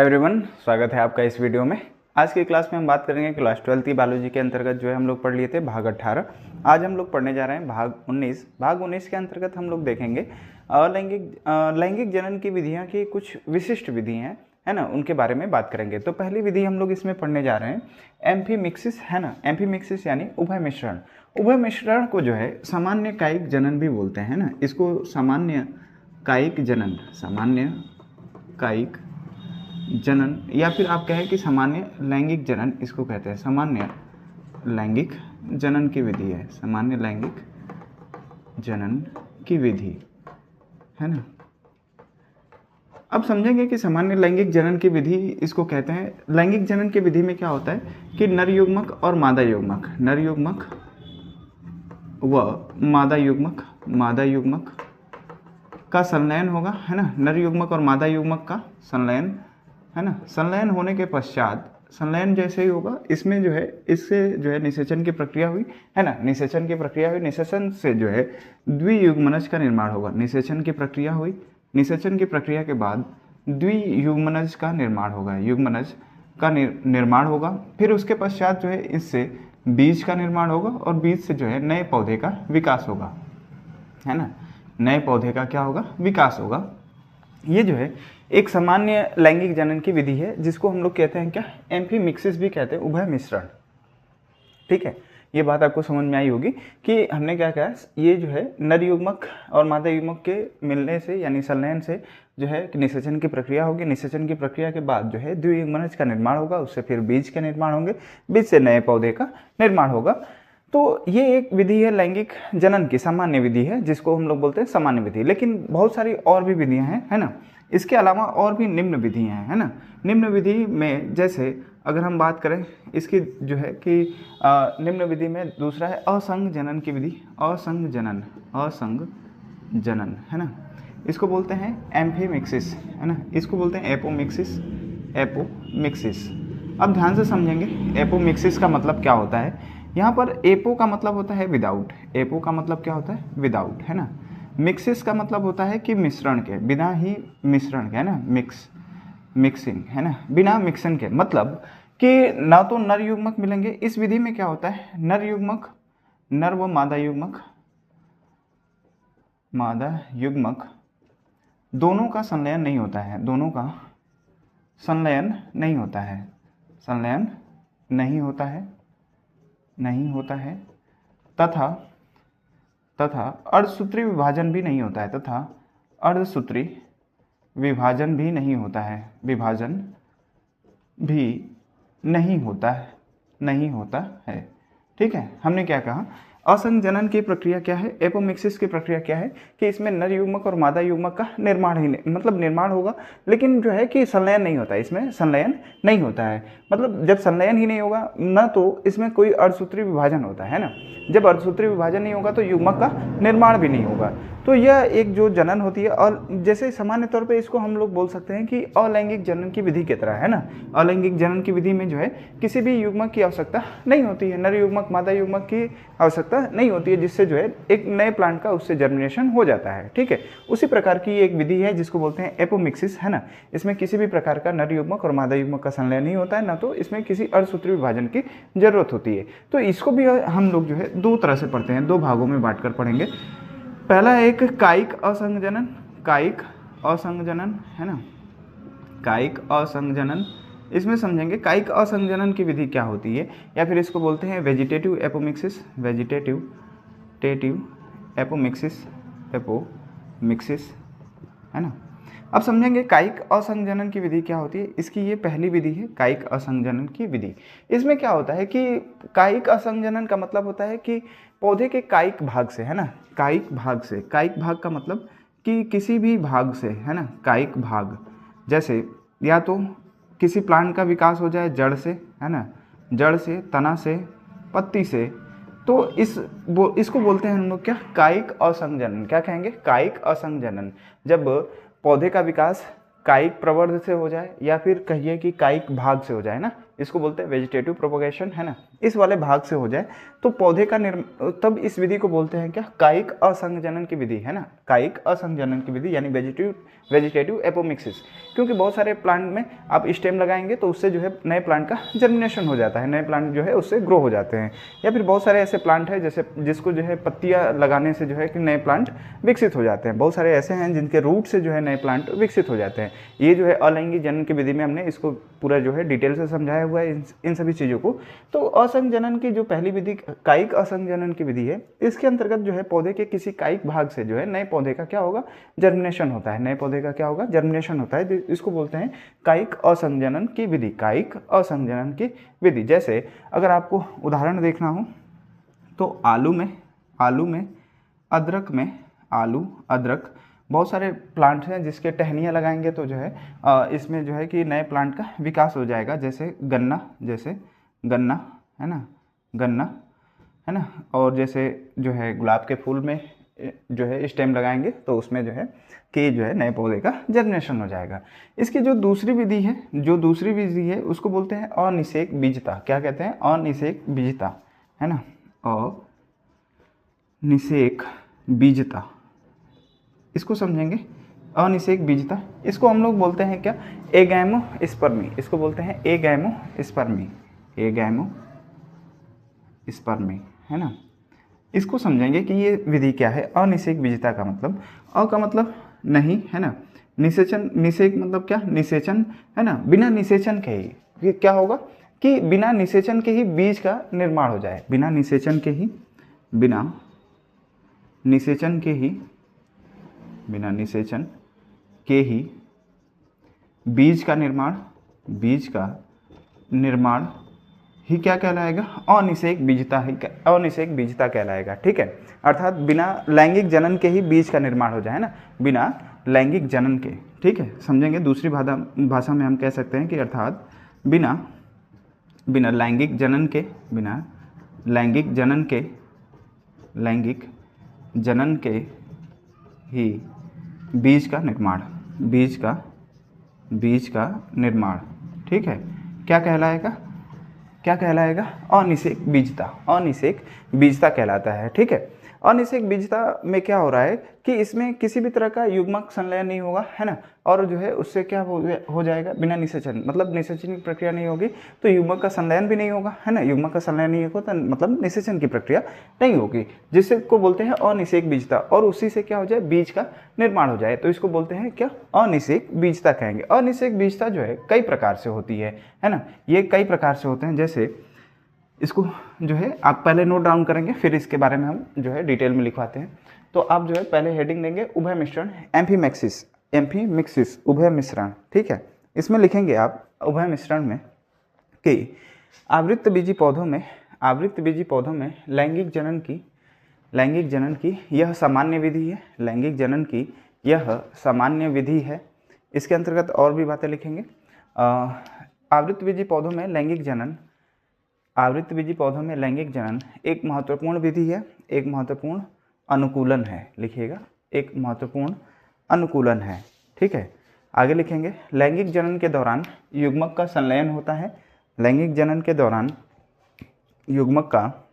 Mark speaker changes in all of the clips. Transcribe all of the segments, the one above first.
Speaker 1: Hi everyone, स्वागत है आपका इस वीडियो में। आज की क्लास में हम बात करेंगे क्लास 12 की बायोलॉजी के अंतर्गत जो है हम लोग पढ़ लिए थे भाग 18। आज हम लोग पढ़ने जा रहे हैं भाग 19। भाग 19 के अंतर्गत हम लोग देखेंगे लैंगिक जनन की विधियां की कुछ विशिष्ट विधि हैं, है ना, उनके बारे में बात करेंगे। तो पहली विधि हम लोग इसमें पढ़ने जा रहे हैं एम्फीमिक्सिस, है ना। एम्फीमिक्सिस यानी उभय मिश्रण। उभय मिश्रण को जो है सामान्य कायिक जनन भी बोलते हैं ना। इसको सामान्य कायिक जनन, सामान्य कायिक जनन, या फिर आप कहें कि सामान्य लैंगिक जनन इसको कहते हैं। सामान्य लैंगिक जनन की विधि है, सामान्य लैंगिक जनन की विधि, है ना। अब समझेंगे कि सामान्य लैंगिक जनन की विधि इसको कहते हैं। लैंगिक जनन की विधि में क्या होता है कि नर युग्मक और मादा युग्मक, नर युग्मक व मादा युग्मक का संलयन होगा, है ना। नर युग्मक और मादा युग्मक का संलयन, है ना। संलयन होने के पश्चात, संलयन जैसे ही होगा इसमें जो है, इससे जो है निषेचन की प्रक्रिया हुई, है ना। निषेचन की प्रक्रिया हुई, निषेचन से जो है द्वियुग्मनज का निर्माण होगा। निषेचन की प्रक्रिया हुई, निषेचन की प्रक्रिया के बाद द्वियुग्मनज का निर्माण होगा, युग्मनज का निर्माण होगा। फिर उसके पश्चात जो है इससे बीज का निर्माण होगा और बीज से जो है नए पौधे का विकास होगा, है ना। नए पौधे का क्या होगा, विकास होगा। ये जो है एक सामान्य लैंगिक जनन की विधि है, जिसको हम लोग कहते हैं क्या, एम्फीमिक्सिस भी कहते हैं, उभय मिश्रण। ठीक है, ये बात आपको समझ में आई होगी कि हमने क्या कहा, ये जो है नर युग्मक और मादा युग्मक के मिलने से यानी संलयन से जो है निषेचन की प्रक्रिया होगी। निषेचन की प्रक्रिया के बाद जो है द्वियुग्मनज का निर्माण होगा, उससे फिर बीज का निर्माण होंगे, बीज से नए पौधे का निर्माण होगा। तो ये एक विधि है लैंगिक जनन की, सामान्य विधि है, जिसको हम लोग बोलते हैं सामान्य विधि। लेकिन बहुत सारी और भी विधियां हैं, है ना। इसके अलावा और भी निम्न विधियां हैं, है ना। निम्न विधि में जैसे अगर हम बात करें इसकी जो है कि निम्न विधि में दूसरा है असंग जनन की विधि। असंग जनन, असंग जनन, है ना। इसको बोलते हैं एम्फीमिक्सिस, है ना। इसको बोलते हैं एपोमिक्सिस, एपोमिक्सिस। अब ध्यान से समझेंगे एपोमिक्सिस का मतलब क्या होता है। यहाँ पर एपो का मतलब होता है विदाउट, एपो का मतलब क्या होता है, विदाउट, है ना। मिक्सिस का मतलब होता है कि मिश्रण के, बिना ही मिश्रण के, है ना। मिक्सिंग, है ना, बिना मिक्सन के, मतलब कि ना तो नर युग्मक मिलेंगे। इस विधि में क्या होता है, नर युग्मक, नर व मादा युग्मक दोनों का संलयन नहीं होता है, दोनों का संलयन नहीं होता है, संलयन नहीं होता है, तथा अर्धसूत्री विभाजन भी नहीं होता है, तथा अर्धसूत्री विभाजन भी नहीं होता है, विभाजन भी नहीं होता है। ठीक है, हमने क्या कहा, असंग जनन की प्रक्रिया क्या है, एपोमिक्सिस की प्रक्रिया क्या है कि इसमें नर युग्मक और मादा युग्मक का निर्माण ही नहीं, मतलब निर्माण होगा, लेकिन जो है कि संलयन नहीं होता है, इसमें संलयन नहीं होता है। मतलब जब संलयन ही नहीं होगा ना तो इसमें कोई अर्धसूत्री विभाजन होता है ना। जब अर्धसूत्री विभाजन नहीं होगा तो युग्मक का निर्माण भी नहीं होगा। तो यह एक जो जनन होती है, और जैसे सामान्य तौर पे इसको हम लोग बोल सकते हैं कि अलैंगिक जनन की विधि की तरह, है ना। अलैंगिक जनन की विधि में जो है किसी भी युग्मक की आवश्यकता नहीं होती है, नर युग्मक मादा युग्मक की आवश्यकता नहीं होती है, जिससे जो है एक नए प्लांट का उससे जर्मिनेशन हो जाता है। ठीक है, उसी प्रकार की एक विधि है जिसको बोलते हैं एपोमिक्सिस, है ना। इसमें किसी भी प्रकार का नर युग्मक और मादा युग्मक का संलयन नहीं होता है, ना तो इसमें किसी अर्धसूत्री विभाजन की जरूरत होती है। तो इसको भी हम लोग जो है दो तरह से पढ़ते हैं, दो भागों में बांटकर पढ़ेंगे। पहला एक कायिक असंग जनन, कायिक असंग जनन, है ना, कायिक असंग जनन। इसमें समझेंगे कायिक असंग जनन की विधि क्या होती है, या फिर इसको बोलते हैं वेजिटेटिव एपोमिक्सिस, वेजिटेटिव एपोमिक्सिस, है ना। अब समझेंगे कायिक असंग जनन की विधि क्या होती है। इसकी ये पहली विधि है, कायिक असंग जनन की विधि। इसमें क्या होता है कि कायिक असंग जनन का मतलब होता है कि पौधे के कायिक भाग से, है ना, कायिक भाग से, कायिक भाग का मतलब कि किसी भी भाग से, है ना, कायिक भाग, जैसे या तो किसी प्लांट का विकास हो जाए जड़ से, है ना, जड़ से, तना से, पत्ती से, तो इसको बोलते हैं हम लोग क्या, कायिक असंग जनन। क्या कहेंगे, कायिक असंग जनन। जब पौधे का विकास कायिक प्रवर्ध से हो जाए, या फिर कहिए कि कायिक भाग से हो जाए ना, इसको बोलते हैं वेजिटेटिव प्रोपगेशन, है ना, इस वाले भाग से हो जाए तो पौधे का तब इस विधि को बोलते हैं क्या, कायिक असंजनन की विधि, है ना, कायिक असंजनन की विधि यानी वेजिटेटिव एपोमिक्सिस। क्योंकि बहुत सारे प्लांट में आप स्टेम लगाएंगे तो उससे जो है नए प्लांट का जर्मिनेशन हो जाता है, नए प्लांट जो है उससे ग्रो हो जाते हैं। या फिर बहुत सारे ऐसे प्लांट हैं जैसे जिसको जो है पत्तियां लगाने से जो है कि नए प्लांट विकसित हो जाते हैं। बहुत सारे ऐसे हैं जिनके रूट से जो है नए प्लांट विकसित हो जाते हैं। ये जो है अलैंगिक जनन की विधि में हमने इसको पूरा जो है डिटेल से समझाया हुआ है इन सभी चीज़ों को। तो असंजनन की जो पहली विधि कायिक असंजनन की विधि है, इसके अंतर्गत जो है पौधे के किसी कायिक भाग से जो है नए पौधे का क्या होगा, जर्मिनेशन होता है, नए पौधे का क्या होगा, जर्मिनेशन होता है। इसको बोलते हैं कायिक असंजनन की विधि, कायिक असंजनन की विधि। जैसे अगर आपको उदाहरण देखना हो तो आलू में, अदरक में, आलू, अदरक, बहुत सारे प्लांट हैं जिसके टहनियाँ लगाएंगे तो जो है इसमें जो है कि नए प्लांट का विकास हो जाएगा। जैसे गन्ना है ना, गन्ना है ना, और जैसे जो है गुलाब के फूल में जो है स्टेम लगाएंगे तो उसमें जो है कि जो है नए पौधे का जर्मिनेशन हो जाएगा। इसकी जो दूसरी विधि है उसको बोलते हैं अनिषेक बीजता। क्या कहते हैं, अनिषेक बीजता, है ना, अनिषेक बीजता, इसको समझेंगे। अनिषेक बीजता, इसको हम लोग बोलते हैं क्या, एगैमोस्पर्मी, इसको बोलते हैं एगैमोस्पर्मी, है ना। इसको समझेंगे कि ये विधि क्या है। अनिषेक बीजता का मतलब, अ का मतलब नहीं, है ना, निषेक मतलब क्या, निषेचन, है ना, बिना निषेचन के ही क्या होगा कि बिना निषेचन के ही बीज का निर्माण हो जाए, बिना निषेचन के ही बीज का निर्माण ही क्या कहलाएगा, अनिषेक बीजता कहलाएगा। ठीक है, अर्थात बिना लैंगिक जनन के ही बीज का निर्माण हो जाए ना, बिना लैंगिक जनन के। ठीक है, समझेंगे। दूसरी भाषा में हम कह सकते हैं कि अर्थात बिना लैंगिक जनन के ही बीज का निर्माण, ठीक है, क्या कहलाएगा, अनिषेक बीजता कहलाता है। ठीक है, अनिषेक बीजता में क्या हो रहा है कि इसमें किसी भी तरह का युग्मक संलयन नहीं होगा, है ना, और जो है उससे क्या हो जाएगा, बिना निषेचन, मतलब निषेचन की प्रक्रिया नहीं होगी तो युग्मक का संलयन भी नहीं होगा, है ना, युग्मक का संलयन नहीं होगा तो मतलब निषेचन की प्रक्रिया नहीं होगी, जिससे को बोलते हैं अनिषेक बीजता, और उसी से क्या हो जाए, बीज का निर्माण हो जाए, तो इसको बोलते हैं क्या, अनिषेक बीजता कहेंगे। अनिषेक बीजता जो है कई प्रकार से होती है ना, ये कई प्रकार से होते हैं। जैसे इसको जो है आप पहले नोट डाउन करेंगे, फिर इसके बारे में हम जो है डिटेल में लिखवाते हैं। तो आप जो है पहले हेडिंग देंगे उभय मिश्रण, एम्फीमिक्सिस, उभय मिश्रण। ठीक है, इसमें लिखेंगे आप उभय मिश्रण में कि आवृत्तबीजी पौधों में लैंगिक जनन की यह सामान्य विधि है, लैंगिक जनन की यह सामान्य विधि है। इसके अंतर्गत और भी बातें लिखेंगे। आवृत्तबीजी पौधों में लैंगिक जनन एक महत्वपूर्ण विधि है, एक महत्वपूर्ण अनुकूलन है, लिखिएगा, एक महत्वपूर्ण अनुकूलन है। ठीक है, आगे लिखेंगे, लैंगिक जनन के दौरान युग्मक का संलयन होता है, लैंगिक जनन के दौरान युग्मक का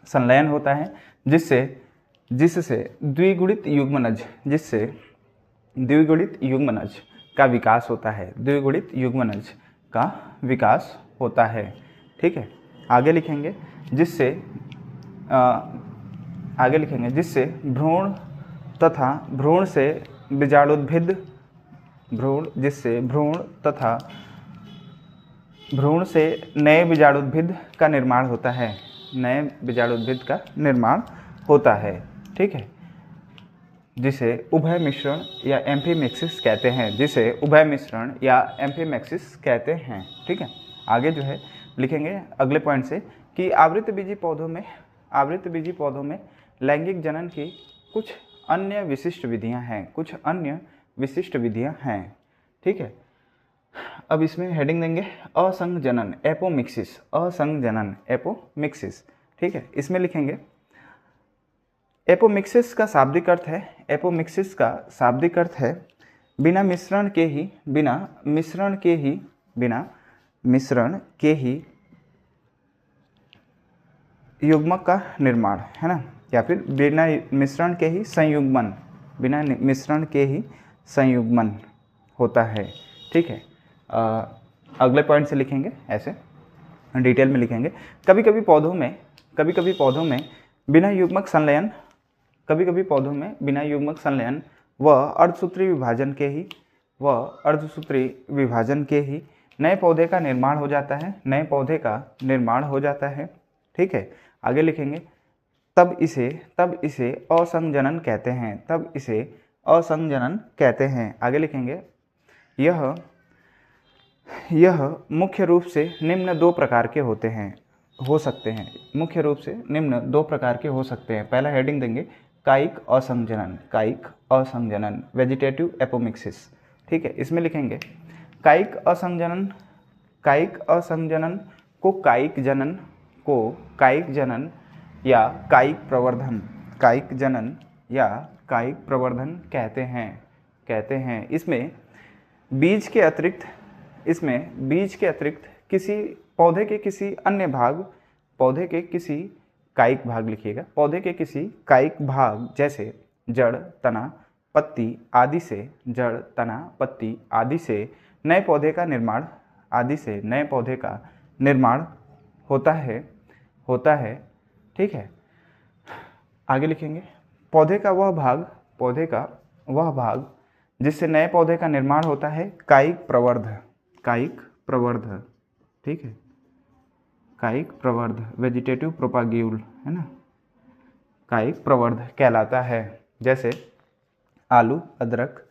Speaker 1: संलयन होता है, जिससे द्विगुणित युग्मनज का विकास होता है, द्विगुणित युग्मनज का विकास होता है। ठीक है, आगे लिखेंगे, जिससे भ्रूण तथा भ्रूण से बीजाणुद्भिद, भ्रूण से नए बीजाणुद्भिद का निर्माण होता है, नए बीजाणुद्भिद का निर्माण होता है। ठीक है, जिसे उभय मिश्रण या एम्फीमिक्सिस कहते हैं, जिसे उभय मिश्रण या एम्फीमिक्सिस कहते हैं। ठीक है, आगे जो है लिखेंगे अगले पॉइंट से कि आवृत्तबीजी पौधों में लैंगिक जनन की कुछ अन्य विशिष्ट विधियां हैं, ठीक है। अब इसमें हेडिंग देंगे असंजनन, एपोमिक्सिस, ठीक है। इसमें लिखेंगे एपोमिक्सिस का शाब्दिक अर्थ है बिना मिश्रण के ही युग्मक का निर्माण, है ना, या फिर बिना मिश्रण के ही संयुग्मन, बिना मिश्रण के ही संयुग्मन होता है। ठीक है, अगले पॉइंट से लिखेंगे, ऐसे डिटेल में लिखेंगे। कभी कभी पौधों में बिना युग्मक संलयन, कभी कभी पौधों में बिना युग्मक संलयन व अर्धसूत्री विभाजन के ही नए पौधे का निर्माण हो जाता है, नए पौधे का निर्माण हो जाता है। ठीक है, आगे लिखेंगे, तब इसे असंजनन कहते हैं, तब इसे असंजनन कहते हैं। आगे लिखेंगे, यह मुख्य रूप से निम्न दो प्रकार के हो सकते हैं, मुख्य रूप से निम्न दो प्रकार के हो सकते हैं। पहला हेडिंग देंगे कायिक असंजनन, वेजिटेटिव एपोमिक्सिस। ठीक है, इसमें लिखेंगे कायिक असंजनन को कायिक जनन या कायिक प्रवर्धन कहते हैं। इसमें बीज के अतिरिक्त किसी पौधे के किसी अन्य भाग, पौधे के किसी कायिक भाग लिखिएगा, पौधे के किसी कायिक भाग जैसे जड़, तना, पत्ती आदि से नए पौधे का निर्माण होता है। ठीक है, आगे लिखेंगे, पौधे का वह भाग जिससे नए पौधे का निर्माण होता है कायिक प्रवर्ध। ठीक है, कायिक प्रवर्ध, वेजिटेटिव प्रोपाग्यूल, है ना, कायिक प्रवर्ध कहलाता है। जैसे आलू, अदरक,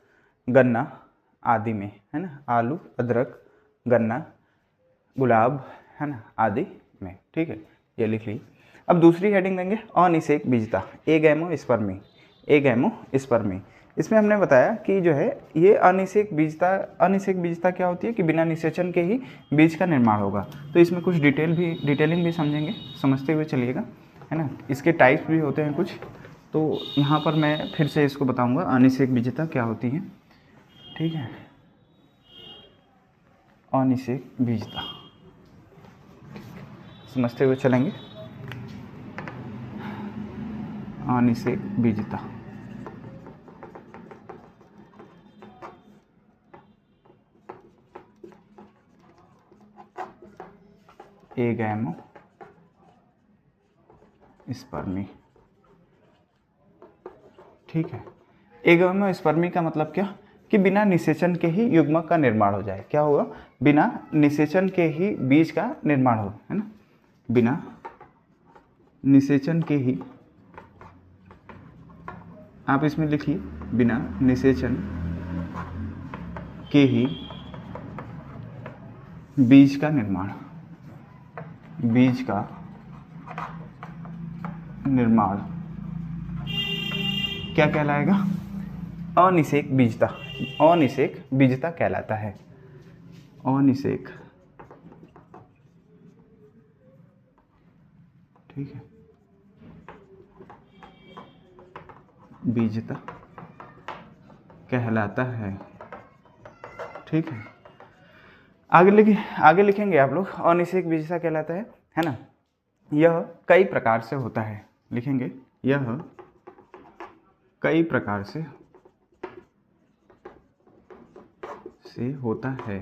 Speaker 1: गन्ना आदि में, है ना, आलू, अदरक, गन्ना, गुलाब, है ना, आदि में। ठीक है, ये लिख ली। अब दूसरी हेडिंग देंगे अनिषेक बीजता, एगैमोस्पर्मी। इसमें हमने बताया कि जो है ये अनिषेक बीजता क्या होती है कि बिना निषेचन के ही बीज का निर्माण होगा। तो इसमें कुछ डिटेलिंग भी समझेंगे, समझते हुए चलिएगा, है ना। इसके टाइप्स भी होते हैं कुछ, तो यहाँ पर मैं फिर से इसको बताऊंगा अनिषेक बीजता क्या होती है। ठीक है, अनिषेक बीजता समझते हुए चलेंगे। अनिषेक बीजता, एगैमोस्पर्मी। ठीक है, एगैमोस्पर्मी का मतलब क्या कि बिना निषेचन के ही युग्मक का निर्माण हो जाए। क्या होगा, बिना निषेचन के ही बीज का निर्माण हो, है ना, बिना निषेचन के ही, आप इसमें लिखिए बिना निषेचन के ही बीज का निर्माण क्या कहलाएगा, अनिषेक बीजता कहलाता है। अनिषेक, ठीक है, बीजता कहलाता है। ठीक है, आगे लिखेंगे आप लोग अनिषेक बीजता कहलाता है ना। यह कई प्रकार से होता है, लिखेंगे यह कई प्रकार से होता है।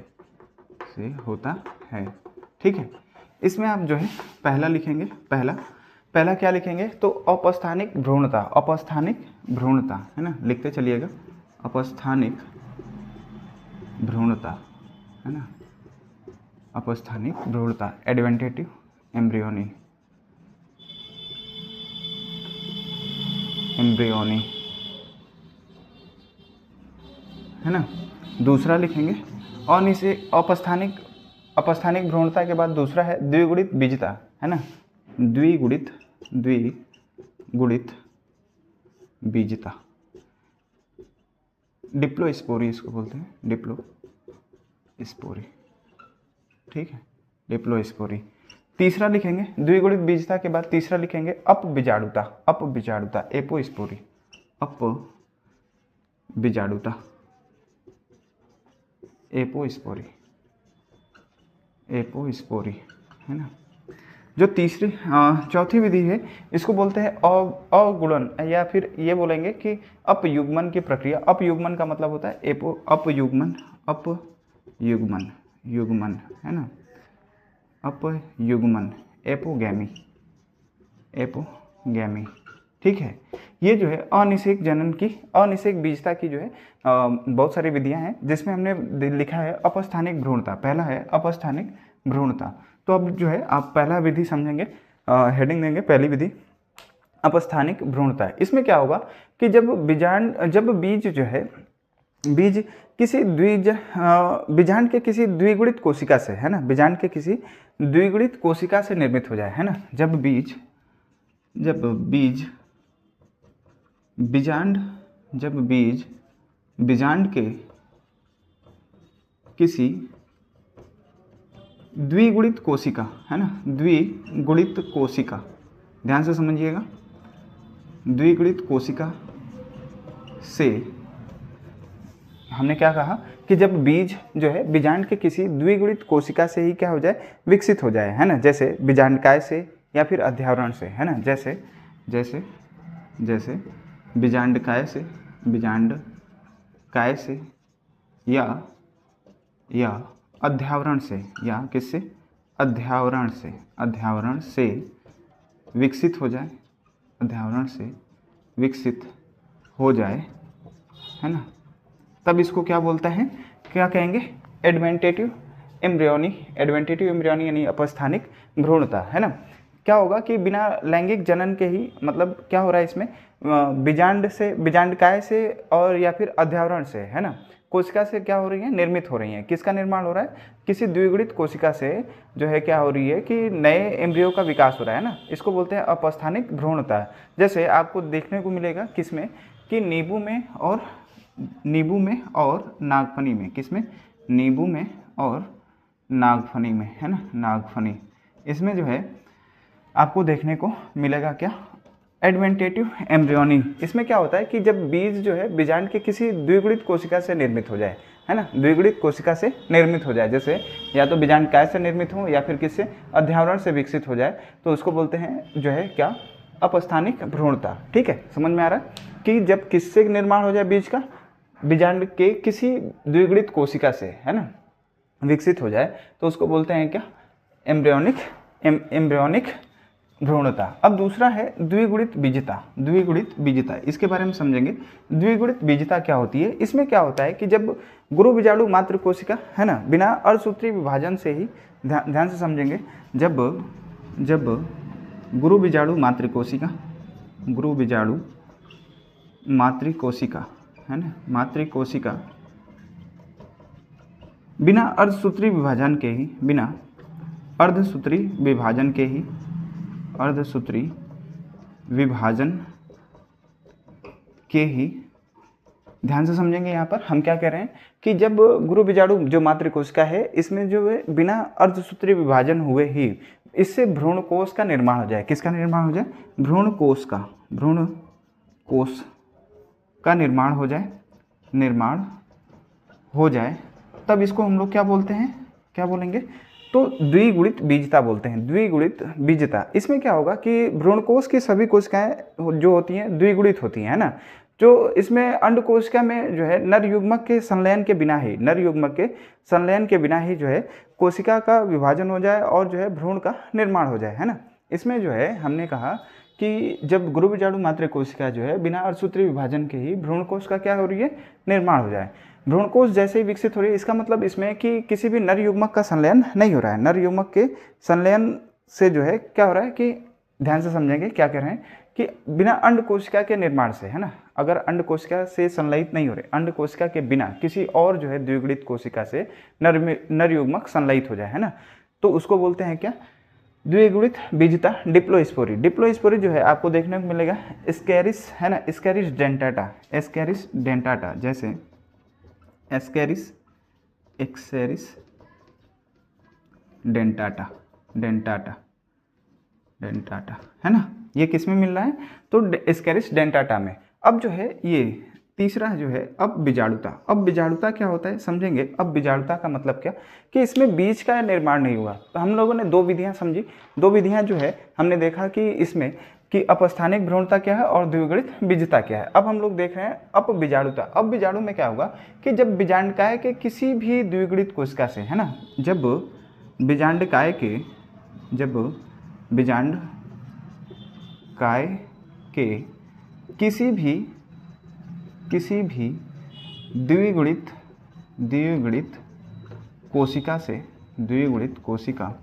Speaker 1: ठीक है, इसमें आप जो है पहला लिखेंगे, पहला क्या लिखेंगे तो अपस्थानिक भ्रूणता, है ना, लिखते चलिएगा, अपस्थानिक भ्रूणता, है ना, अपस्थानिक भ्रूणता, एडवेंटेटिव एम्ब्रियोनी, है ना। दूसरा लिखेंगे अपस्थानिक भ्रूणता के बाद दूसरा है द्विगुणित बीजता, है ना, द्विगुणित बीजता, डिप्लोस्पोरी इसको बोलते हैं, डिप्लोस्पोरी। ठीक है, डिप्लोस्पोरी। तीसरा लिखेंगे द्विगुणित बीजता के बाद तीसरा लिखेंगे अपबीजाणुता, एपोस्पोरी, अपबीजाणुता, एपोस्पोरी। एपोस्पोरी, है ना। जो तीसरी चौथी विधि है इसको बोलते हैं अगुणन, या फिर ये बोलेंगे कि अपयुग्मन की प्रक्रिया। अपयुग्मन का मतलब होता है अपयुग्मन, अपयुग्मन, युग्मन, है ना, अपयुग्मन, एपोगैमी, एपोगैमी, ठीक है। ये जो है अनिषेक जनन की, अनिषेक बीजता की जो है बहुत सारी विधियां हैं, जिसमें हमने लिखा है अपस्थानिक भ्रूणता। पहला है अपस्थानिक भ्रूणता। तो अब जो है आप पहला विधि समझेंगे, हेडिंग देंगे पहली विधि अपस्थानिक भ्रूणता। इसमें क्या होगा कि जब बीज जो है, बीज किसी बीजांड के किसी द्विगुणित कोशिका से, है ना, बीजांड के किसी द्विगुणित कोशिका से निर्मित हो जाए, है ना। जब बीज बीजांड के किसी द्विगुणित कोशिका, है ना, द्विगुणित कोशिका, ध्यान से समझिएगा, द्विगुणित कोशिका से हमने क्या कहा कि जब बीज जो है बीजांड के किसी द्विगुणित कोशिका से ही क्या हो जाए, विकसित हो जाए, है ना। जैसे बीजांडकाय से या फिर अध्यावरण से, है ना। जैसे बीजांडकाय से या अध्यावरण से, या किससे, अध्यावरण से विकसित हो जाए, अध्यावरण से विकसित हो जाए, है ना। तब इसको क्या बोलता है, क्या कहेंगे, एडवेंटेटिव एम्ब्रियोनी यानी अपस्थानिक भ्रूणता, है ना। क्या होगा कि बिना लैंगिक जनन के ही, मतलब क्या हो रहा है इसमें, बीजांडकाय से और या फिर अध्यावरण से, है ना, कोशिका से क्या हो रही है, निर्मित हो रही है। किसका निर्माण हो रहा है, किसी द्विगुणित कोशिका से जो है क्या हो रही है कि नए एम्ब्रियो का विकास हो रहा है ना। इसको बोलते हैं अपस्थानिक भ्रूणता। जैसे आपको देखने को मिलेगा किसमें, कि नींबू में और नागफनी में, किसमें, नींबू में और नागफनी में, है ना, नागफनी। इसमें जो है आपको देखने को मिलेगा क्या, एडवेंटेटिव एम्ब्रियोनी। इसमें क्या होता है कि जब बीज जो है बीजांड के किसी द्विगुणित कोशिका से निर्मित हो जाए, है ना, द्विगुणित कोशिका से निर्मित हो जाए, जैसे या तो बीजांडकाय से निर्मित हो या फिर किससे, अध्यावरण से विकसित हो जाए, तो उसको बोलते हैं जो है क्या, अपस्थानिक भ्रूणता। ठीक है, समझ में आ रहा है कि जब किससे निर्माण हो जाए बीज का, बीजांड के किसी द्विगुणित कोशिका से, है ना, विकसित हो जाए, तो उसको बोलते हैं क्या, एम्ब्रियोनिक भ्रूणता। अब दूसरा है द्विगुणित बीजता। इसके बारे में समझेंगे। द्विगुणित बीजता क्या होती है, इसमें क्या होता है कि जब गुरु बीजाणु मातृ कोशिका, है ना, बिना अर्धसूत्री विभाजन से ही, ध्यान से समझेंगे, जब गुरु बीजाणु मातृ कोशिका, है ना, मातृ कोशिका बिना अर्धसूत्री विभाजन के ही, ध्यान से समझेंगे। यहाँ पर हम क्या कह रहे हैं कि जब गुरु बीजाणु जो मातृ कोशिका है, इसमें जो है बिना अर्धसूत्री विभाजन हुए ही इससे भ्रूण कोश का निर्माण हो जाए। किसका निर्माण हो जाए, भ्रूण कोश का निर्माण हो जाए, तब इसको हम लोग क्या बोलते हैं, क्या बोलेंगे, तो द्विगुणित बीजता बोलते हैं। द्विगुणित बीजता, इसमें क्या होगा कि भ्रूणकोश की सभी कोशिकाएं जो होती हैं द्विगुणित होती हैं, है ना। जो इसमें अंड कोशिका में जो है नर युग्मक के संलयन के बिना ही जो है कोशिका का विभाजन हो जाए और जो है भ्रूण का निर्माण हो जाए, है ना। इसमें जो है हमने कहा कि जब गुरु बीजाणु मातृ कोशिका जो है बिना अर्धसूत्री विभाजन के ही भ्रूणकोश का क्या हो रही है, निर्माण हो जाए। भ्रूणकोश जैसे ही विकसित हो रही है, इसका मतलब इसमें कि किसी भी नर युग्मक का संलयन नहीं हो रहा है। नर युग्मक के संलयन से जो है क्या हो रहा है कि, ध्यान से समझेंगे क्या कह रहे हैं, कि बिना अंड कोशिका के निर्माण से, है ना, अगर अंड कोशिका से संलयित नहीं हो रहे, अंड कोशिका के बिना किसी और जो है द्विगुणित कोशिका से नर युग्मक संलयित हो जाए, है ना, तो उसको बोलते हैं क्या, द्विगुणित बीजता। डिप्लोस्पोरी जो है आपको देखने को मिलेगा एस्केरिस, है ना, एस्केरिस डेंटाटा, जैसे एस्केरिस डेंटाटा, है ना, ये किस में मिल रहा है, तो एस्केरिस डेंटाटा में। अब जो है ये तीसरा जो है अपबीजाणुता। अपबीजाणुता क्या होता है समझेंगे। अपबीजाणुता का मतलब क्या कि इसमें बीज का निर्माण नहीं हुआ। तो हम लोगों ने दो विधियां समझी। दो विधियां जो है हमने देखा कि इसमें कि अपस्थानिक भ्रूणता क्या है और द्विगुणित बीजता क्या है। अब हम लोग देख रहे हैं अपबीजाणुता। अपबीजाणु में क्या होगा कि जब बीजांडकाय के किसी भी द्विगुणित कोशिका से, है ना, जब बीजांडकाय के किसी भी द्विगुणित कोशिका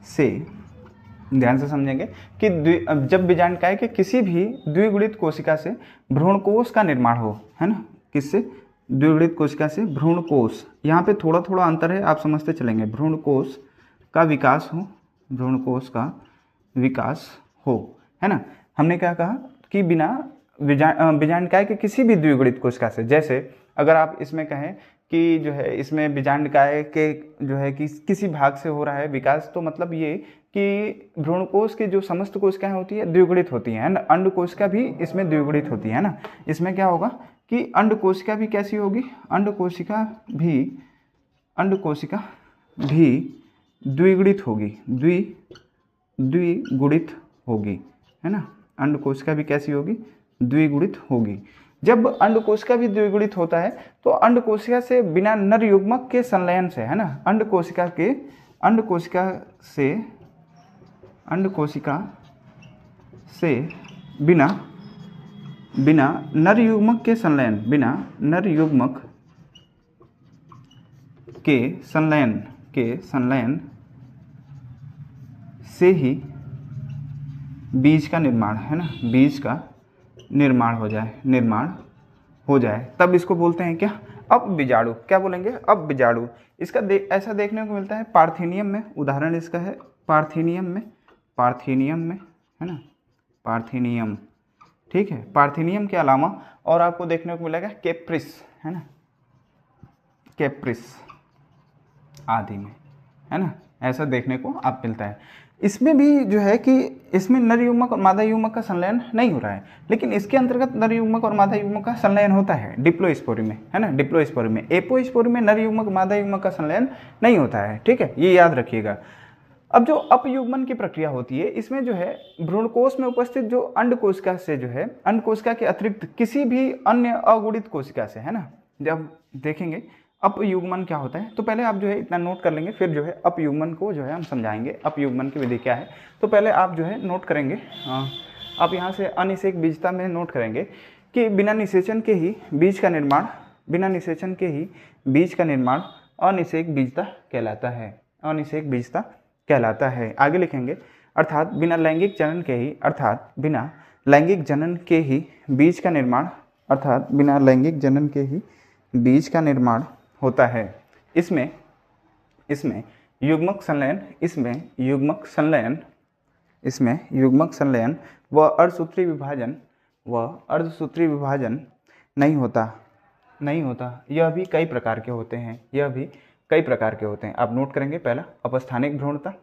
Speaker 1: से ध्यान से समझेंगे कि जब बीजांडकाय के किसी भी द्विगुणित कोशिका से भ्रूणकोश का निर्माण हो, है ना, किससे, द्विगुणित कोशिका से भ्रूणकोश। यहाँ पे थोड़ा थोड़ा अंतर है, आप समझते चलेंगे। भ्रूणकोश का विकास हो, है ना। हमने क्या कहा कि बिना बीजांडकाय के किसी भी द्विगुणित कोशिका से, जैसे अगर आप इसमें कहें कि जो है इसमें बीजांडकाय के जो है कि किसी भाग से हो रहा है विकास, तो मतलब ये कि भ्रूणकोश के जो समस्त कोशिकाएं होती है द्विगुणित होती हैं, ना। अंड कोशिका भी इसमें द्विगुणित होती है ना। इसमें क्या होगा कि अंड कोशिका भी कैसी होगी, अंड कोशिका भी द्विगुणित होगी, है ना। अंड कोशिका भी कैसी होगी, द्विगुणित होगी। जब अंड कोशिका भी द्विगुणित होता है तो अंड कोशिका से बिना नर युग्मक के संलयन से, है ना, अंड कोशिका से बिना नर युग्मक के संलयन से ही बीज का निर्माण, है ना, बीज का निर्माण हो जाए तब इसको बोलते हैं क्या, अपबीजाणु। क्या बोलेंगे, अपबीजाणु। इसका ऐसा देखने को मिलता है पार्थेनियम में। उदाहरण इसका है पार्थेनियम में, है ना, पार्थेनियम, ठीक है। पार्थेनियम के अलावा और आपको देखने को मिलेगा कैप्रिस, है ना, कैप्रिस आदि में, है ना, ऐसा देखने को आप मिलता है। इसमें भी जो है कि इसमें नर युग्मक और मादा युग्मक का संलयन नहीं हो रहा है, लेकिन इसके अंतर्गत नर युग्मक और मादा युग्मक का संलयन होता है डिप्लोस्पोरी में, है ना, डिप्लोस्पोरी में। एपोस्पोरी में नर युग्मक मादा युग्मक का संलयन नहीं होता है, ठीक है, ये याद रखिएगा। अब जो अपयुग्मन की प्रक्रिया होती है, इसमें जो है भ्रूणकोश में उपस्थित जो अंड कोशिका से जो है, अंड कोशिका के अतिरिक्त किसी भी अन्य अगुणित कोशिका से, है ना, जब देखेंगे अपयुग्मन क्या होता है, तो पहले आप जो है इतना नोट कर लेंगे, फिर जो है अपयुग्मन को जो है हम समझाएंगे अपयुग्मन की विधि क्या है। तो पहले आप जो है नोट करेंगे, आप यहाँ से अनिषेक बीजता में नोट करेंगे कि बिना निषेचन के ही बीज का निर्माण अनिषेक बीजता कहलाता है, अनिषेक बीजता कहलाता है। आगे लिखेंगे अर्थात बिना लैंगिक जनन के ही बीज का निर्माण होता है। इसमें युग्मक संलयन व अर्धसूत्री विभाजन नहीं होता। यह भी कई प्रकार के होते हैं, आप नोट करेंगे। पहला अपस्थानिक भ्रूणता,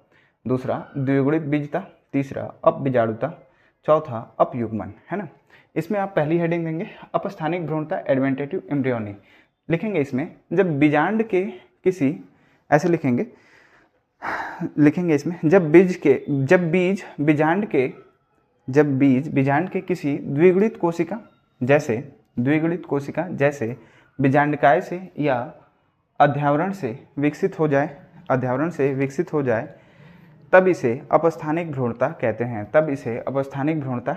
Speaker 1: दूसरा द्विगुणित बीजता, तीसरा अपबीजाणुता, चौथा अपयुग्मन, है ना। इसमें आप पहली हेडिंग देंगे अपस्थानिक भ्रूणता एडवेंटेटिव एम्ब्रियोनी। लिखेंगे इसमें जब बीजांड के किसी, ऐसे लिखेंगे इसमें जब बीज बीजांड के किसी द्विगुणित कोशिका जैसे बीजांडकाय से या अध्यावरण से विकसित हो जाए तब इसे अपस्थानिक भ्रूणता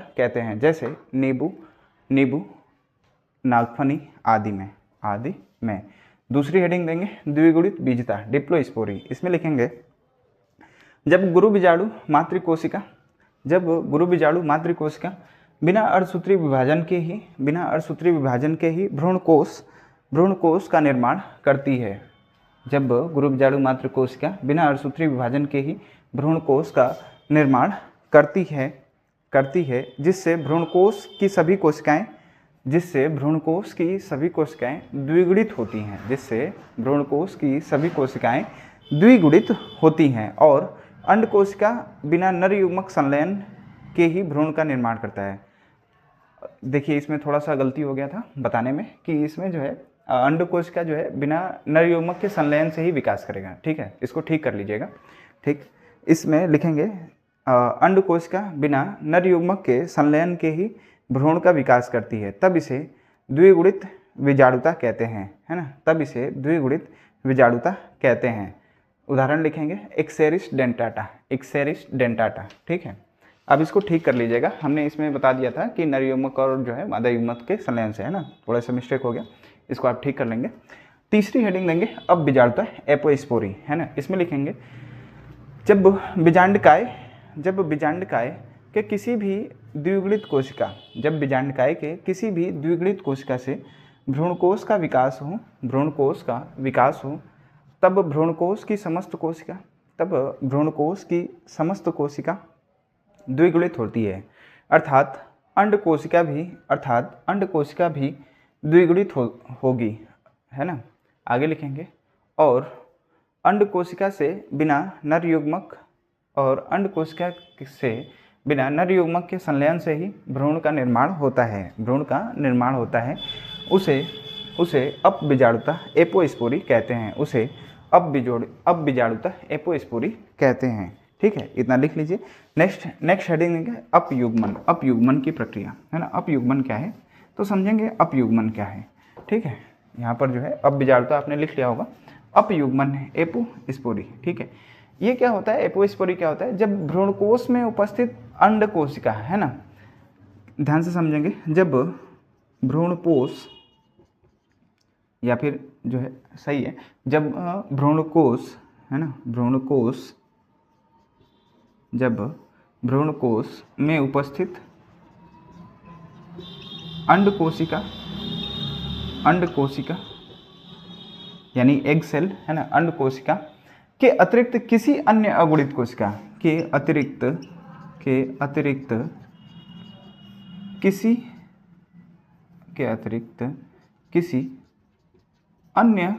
Speaker 1: कहते हैं। जैसे नींबू, नागफनी आदि में। दूसरी हेडिंग देंगे द्विगुणित बीजता डिप्लोस्पोरी। इसमें लिखेंगे जब गुरु बीजाणु मातृकोशिका बिना अर्धसूत्री विभाजन के ही भ्रूणकोश का निर्माण करती है। जब गुरु बीजाणु मातृकोशिका बिना अर्धसूत्री विभाजन के ही भ्रूणकोश का निर्माण करती है, जिससे भ्रूणकोश की सभी कोशिकाएं द्विगुणित होती हैं और अंड कोशिका बिना नर युग्मक संलयन के ही भ्रूण का निर्माण करता है। देखिए इसमें थोड़ा सा गलती हो गया था बताने में कि इसमें जो है अंडकोश का जो है बिना नर युग्मक के संलयन से ही विकास करेगा। ठीक है, इसको ठीक कर लीजिएगा। ठीक, इसमें लिखेंगे अंडकोश का बिना नर युग्मक के संलयन के ही भ्रूण का विकास करती है, तब इसे द्विगुणित विजाणुता कहते हैं, है ना, तब इसे द्विगुणित विजाणुता कहते हैं। उदाहरण लिखेंगे एक्सेरिस डेंटाटा, एक्सेरिस डेंटाटा। ठीक है, अब इसको ठीक कर लीजिएगा। हमने इसमें बता दिया था कि नर युग्मक और जो है मादा युग्मक के संलयन से, है ना, थोड़ा सा मिस्टेक हो गया, इसको आप ठीक कर लेंगे। तीसरी हेडिंग देंगे अब बीजाणुता एपोस्पोरी, है ना। इसमें लिखेंगे जब बीजांडकाय के किसी भी द्विगुणित कोशिका, जब बीजांडकाय के किसी भी द्विगुणित कोशिका से भ्रूणकोश का विकास हो, तब भ्रूणकोश की समस्त कोशिका द्विगुणित होती है, अर्थात अंड कोशिका भी द्विगुणित होगी, है ना। आगे लिखेंगे और अंड कोशिका से बिना नर युग्मक और अंड कोशिका से बिना नर युग्मक के संलयन से ही भ्रूण का निर्माण होता है, उसे अपबीजाणुता एपोस्पोरी कहते हैं, उसे अपबीजाणुता एपोस्पोरी कहते हैं। ठीक है, इतना लिख लीजिए। नेक्स्ट हेडिंग देंगे अपयुग्मन की प्रक्रिया, है ना। अपयुग्मन क्या है तो समझेंगे अपयुग्मन क्या है। ठीक है, यहाँ पर जो है अपबीजाणुता आपने लिख लिया होगा, अपयुग्मन है एपोस्पोरी। ठीक है, ये क्या होता है, एपोस्पोरी क्या होता है, जब भ्रूणकोश में उपस्थित अंड कोशिका, है ना, ध्यान से समझेंगे, जब भ्रूणकोश या फिर जो है सही है, जब भ्रूणकोश, है ना, जब भ्रूणकोश में उपस्थित अंड कोशिका यानी एग सेल, है ना, अंड कोशिका के अतिरिक्त किसी अन्य अगुणित कोशिका के अतिरिक्त किसी अन्य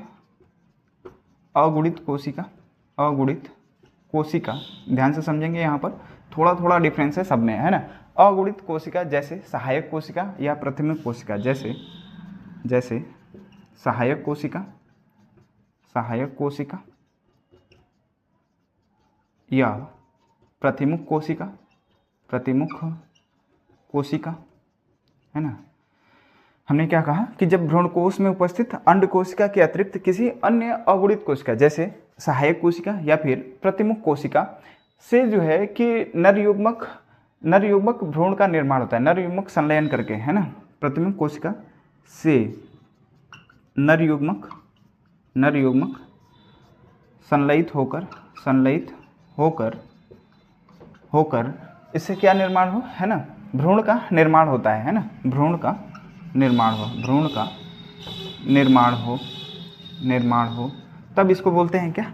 Speaker 1: अगुणित कोशिका, ध्यान से समझेंगे, यहाँ पर थोड़ा डिफरेंस है सब में, है ना। अगुणित कोशिका जैसे सहायक कोशिका या प्राथमिक कोशिका, जैसे सहायक कोशिका या प्रतिमुख कोशिका, है ना। हमने क्या कहा कि जब भ्रूणकोश में उपस्थित अंड कोशिका के अतिरिक्त किसी अन्य अगुणित कोशिका जैसे सहायक कोशिका या फिर प्रतिमुख कोशिका से जो है कि नर युग्मक भ्रूण का निर्माण होता है, नर युग्मक संलयन करके, है ना। प्रतिमुख कोशिका से नर युग्मक संलयित होकर इससे क्या निर्माण हो, है ना, भ्रूण का निर्माण होता है ना, भ्रूण का निर्माण हो, तब इसको बोलते हैं क्या,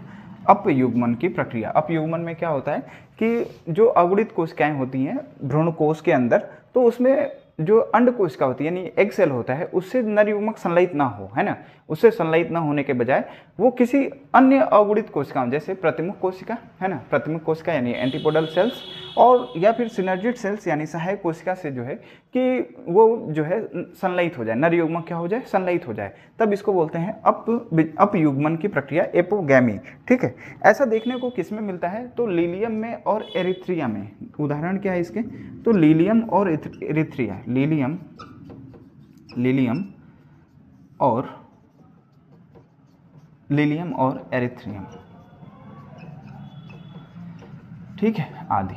Speaker 1: अपयुग्मन की प्रक्रिया। अपयुग्मन में क्या होता है कि जो अगुणित कोशिकाएं होती हैं भ्रूणकोश के अंदर, तो उसमें जो अंड कोशिका होती है यानी एग सेल होता है, उससे नर युग्मक संलयित ना हो, है ना, उससे संलयित ना होने के बजाय वो किसी अन्य अगुणित कोशिकाओं जैसे प्रतिमुख कोशिका, है ना, प्रतिमुख कोशिका यानी एंटीपोडल सेल्स, और या फिर सिनर्जिड सेल्स यानी सहायक कोशिका से जो है कि वो जो है संलयित हो जाए, नर युग्मक क्या हो जाए, संलयित हो जाए, तब इसको बोलते हैं अपयुग्मन की प्रक्रिया, एपोगैमी। ठीक है, ऐसा देखने को किस में मिलता है तो लीलियम में और एरिथ्रिया में। उदाहरण क्या है इसके, तो लीलियम और एरिथ्रिया, लीलियम और एरिथ्रियम, ठीक है, आदि।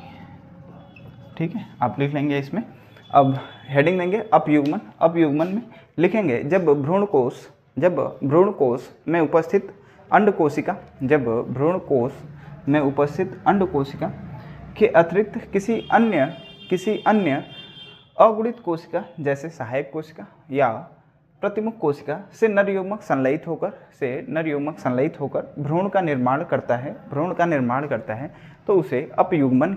Speaker 1: ठीक है, आप लिख लेंगे इसमें। अब हेडिंग देंगे अपयुग्मन में लिखेंगे जब भ्रूणकोश में उपस्थित अंड कोशिका के अतिरिक्त किसी अन्य अगुणित कोशिका जैसे सहायक कोशिका या प्रतिमुख कोशिका से नर युग्मक संलयित होकर भ्रूण का निर्माण करता है, तो उसे अपयुग्मन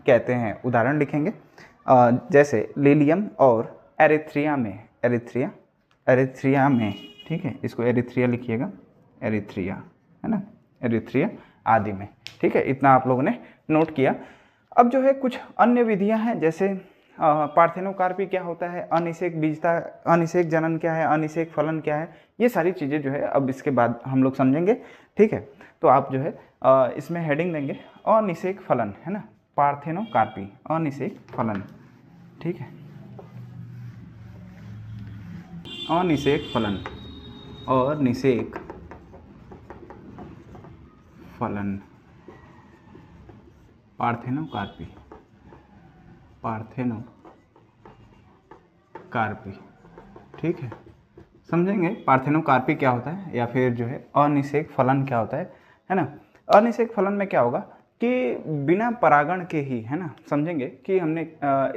Speaker 1: कहते हैं, उदाहरण लिखेंगे जैसे लीलियम और एरिथ्रिया में, ठीक है, इसको एरिथ्रिया लिखिएगा, एरिथ्रिया, है ना, एरिथ्रिया आदि में। ठीक है, इतना आप लोगों ने नोट किया। अब जो है कुछ अन्य विधियां हैं जैसे पार्थेनोकार्पी क्या होता है, अनिषेक बीजता, अनिषेक जनन क्या है, अनिषेक फलन क्या है, ये सारी चीज़ें जो है अब इसके बाद हम लोग समझेंगे। ठीक है, तो आप जो है इसमें हेडिंग देंगे अनिषेक फलन, है ना, पार्थेनोकार्पी अनिषेक फलन। ठीक है, अनिषेक फलन, अनिषेक फलन, पार्थेनोकार्पी, पार्थेनोकार्पी। ठीक है, समझेंगे पार्थेनोकार्पी क्या होता है या फिर जो है अनिषेक फलन क्या होता है ना। अनिषेक फलन में क्या होगा कि बिना परागण के ही, है ना, समझेंगे कि हमने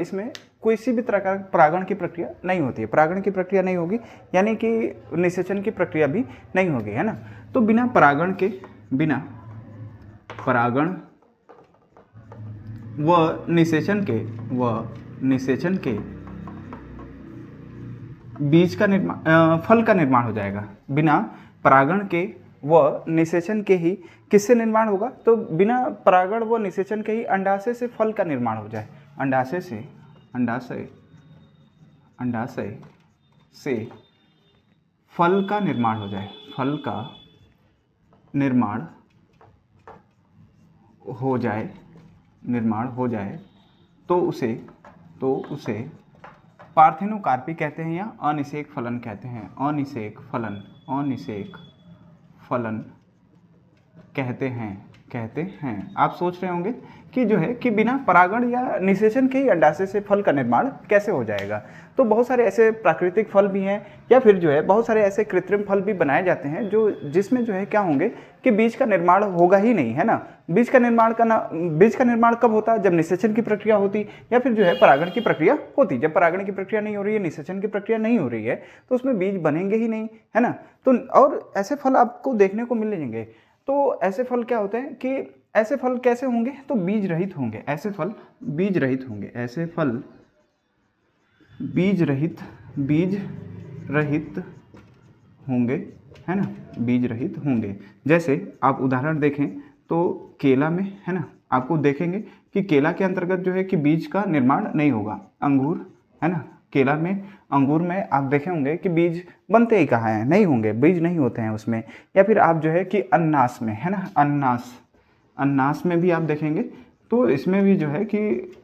Speaker 1: इसमें कोई सी भी तरह का परागण की प्रक्रिया नहीं होती है, परागण की प्रक्रिया नहीं होगी, यानी कि निषेचन की प्रक्रिया भी नहीं होगी, है ना। तो बिना परागण के, बिना परागण व निषेचन के बीज का निर्माण, फल का निर्माण हो जाएगा। बिना परागण के व निषेचन के ही किससे निर्माण होगा, तो बिना परागण व निषेचन के ही अंडाशय से फल का निर्माण हो जाए। अंडाशय से फल का निर्माण हो जाए, फल का निर्माण हो जाए, तो उसे पार्थेनोकार्पी कहते हैं या अनिषेक फलन कहते हैं। अनिषेक फलन कहते हैं। आप सोच रहे होंगे कि जो है कि बिना परागण या निषेचन के ही अंडाशय से फल का निर्माण कैसे हो जाएगा। तो बहुत सारे ऐसे प्राकृतिक फल भी हैं या फिर जो है बहुत सारे ऐसे कृत्रिम फल भी बनाए जाते हैं जो जिसमें जो है क्या होंगे कि बीज का निर्माण होगा ही नहीं, है ना। बीज का निर्माण कब होता है, जब निषेचन की प्रक्रिया होती या फिर जो है परागण की प्रक्रिया होती। जब परागण की प्रक्रिया नहीं हो रही है, निषेचन की प्रक्रिया नहीं हो रही है, तो उसमें बीज बनेंगे ही नहीं, है ना। तो और ऐसे फल आपको देखने को मिलेंगे। तो ऐसे फल क्या होते हैं कि ऐसे फल कैसे होंगे, तो बीज रहित होंगे। ऐसे फल बीज रहित होंगे, ऐसे फल बीज रहित होंगे, है ना, बीज रहित होंगे। जैसे आप उदाहरण देखें तो केला में, है ना, आपको देखेंगे कि केला के अंतर्गत जो है कि बीज का निर्माण नहीं होगा। अंगूर, है ना, केला में, अंगूर में आप देखे होंगे कि बीज बनते ही कहाँ हैं, नहीं होंगे, बीज नहीं होते हैं उसमें। या फिर आप जो है कि अनानास में, है ना, अनानास में भी आप देखेंगे तो इसमें भी जो है कि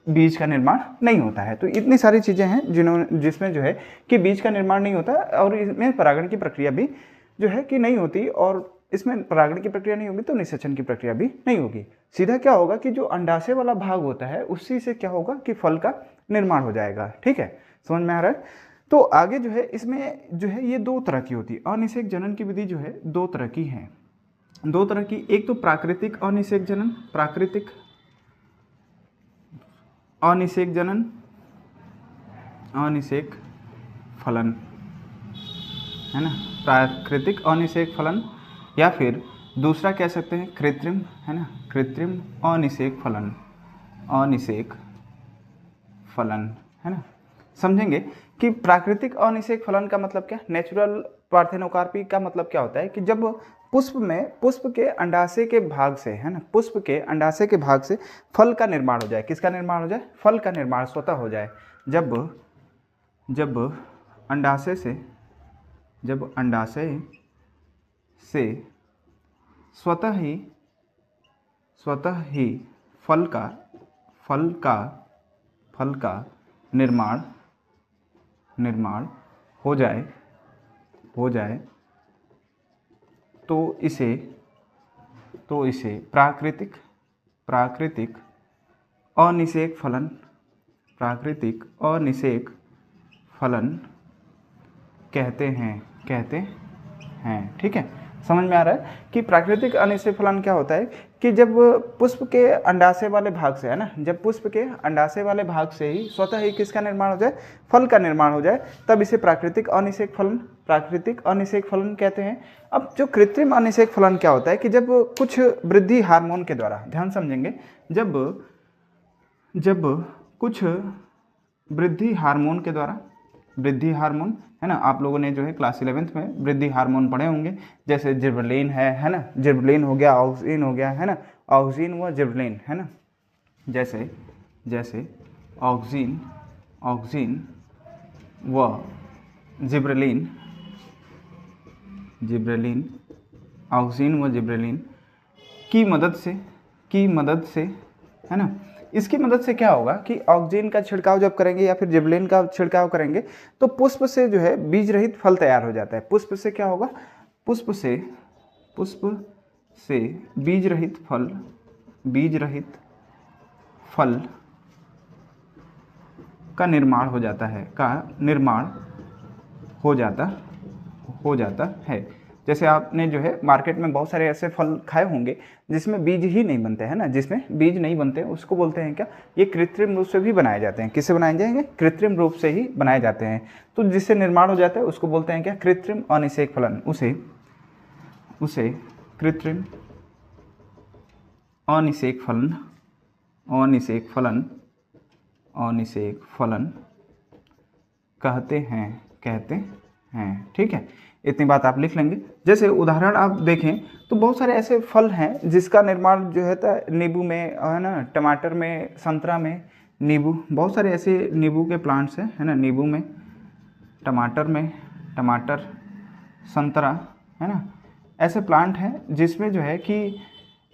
Speaker 1: बीज का निर्माण नहीं होता है। तो इतनी सारी चीज़ें हैं जिसमें जो है कि बीज का निर्माण नहीं होता और इसमें परागण की प्रक्रिया भी जो है कि नहीं होती, और इसमें परागण की प्रक्रिया नहीं होगी तो निषेचन की प्रक्रिया भी नहीं होगी। सीधा क्या होगा कि जो अंडाशय वाला भाग होता है उसी से क्या होगा कि फल का निर्माण हो जाएगा। ठीक है, समझ में आ रहा है। तो आगे जो है इसमें जो है ये दो तरह की होती है। अनिषेक जनन की विधि जो है दो तरह की है, दो तरह की। एक तो प्राकृतिक अनिषेक जनन, प्राकृतिक अनिषेक जनन, अनिषेक फलन, है ना, प्राकृतिक अनिषेक फलन। या फिर दूसरा कह सकते हैं कृत्रिम, है ना, कृत्रिम अनिषेक फलन, अनिषेक फलन, है ना। समझेंगे कि प्राकृतिक अनिषेक फलन का मतलब क्या, नेचुरल पार्थेनोकार्पी का मतलब क्या होता है कि जब पुष्प के अंडाशय के भाग से, है ना, पुष्प के अंडाशय के भाग से फल का निर्माण हो जाए। किसका निर्माण हो जाए, फल का निर्माण स्वतः हो जाए। जब अंडाशय से स्वतः ही फल का निर्माण हो जाए तो इसे प्राकृतिक अनिषेक फलन कहते हैं। ठीक है, समझ में आ रहा है कि प्राकृतिक अनिषेक फलन क्या होता है कि जब पुष्प के अंडाशय वाले भाग से, है ना, जब पुष्प के अंडाशय वाले भाग से ही स्वतः ही किसका निर्माण हो जाए, फल का निर्माण हो जाए, तब इसे प्राकृतिक अनिषेक फलन कहते हैं। अब जो कृत्रिम अनिषेक फलन क्या होता है कि जब कुछ वृद्धि हार्मोन के द्वारा, ध्यान समझेंगे, जब कुछ वृद्धि हार्मोन के द्वारा, वृद्धि हार्मोन, है ना, आप लोगों ने जो है क्लास 11th में वृद्धि हार्मोन पढ़े होंगे, जैसे जिबरेलिन है ना, जिबरेलिन हो गया, ऑक्सिन हो गया, है ना, ऑक्सिन व जिबरेलिन, है ना, जैसे ऑक्सिन ऑक्सीन व जिब्रेलिन, ऑक्सीन व जिब्रेलिन की मदद से है ना, इसकी मदद से क्या होगा कि ऑक्सीजन का छिड़काव जब करेंगे या फिर जिब्रेलिन का छिड़काव करेंगे तो पुष्प से जो है बीज रहित फल तैयार हो जाता है। पुष्प से क्या होगा, पुष्प से बीज रहित फल का निर्माण हो जाता है। जैसे आपने जो है मार्केट में बहुत सारे ऐसे फल खाए होंगे जिसमें बीज ही नहीं बनते हैं ना, जिसमें बीज नहीं बनते, उसको बोलते हैं क्या, ये कृत्रिम रूप से भी बनाए जाते हैं। किससे बनाए जाएंगे, कृत्रिम रूप से ही बनाए जाते हैं। तो जिससे निर्माण हो जाता है उसको बोलते हैं क्या, कृत्रिम अनिषेक फलन। उसे कृत्रिम अनिषेक फलन कहते हैं। ठीक है, इतनी बात आप लिख लेंगे। जैसे उदाहरण आप देखें तो बहुत सारे ऐसे फल हैं जिसका निर्माण जो है नींबू में है ना, टमाटर में, संतरा में, नींबू, बहुत सारे ऐसे नींबू के प्लांट्स हैं है ना, नींबू में, टमाटर, संतरा है ना, ऐसे प्लांट हैं जिसमें जो है कि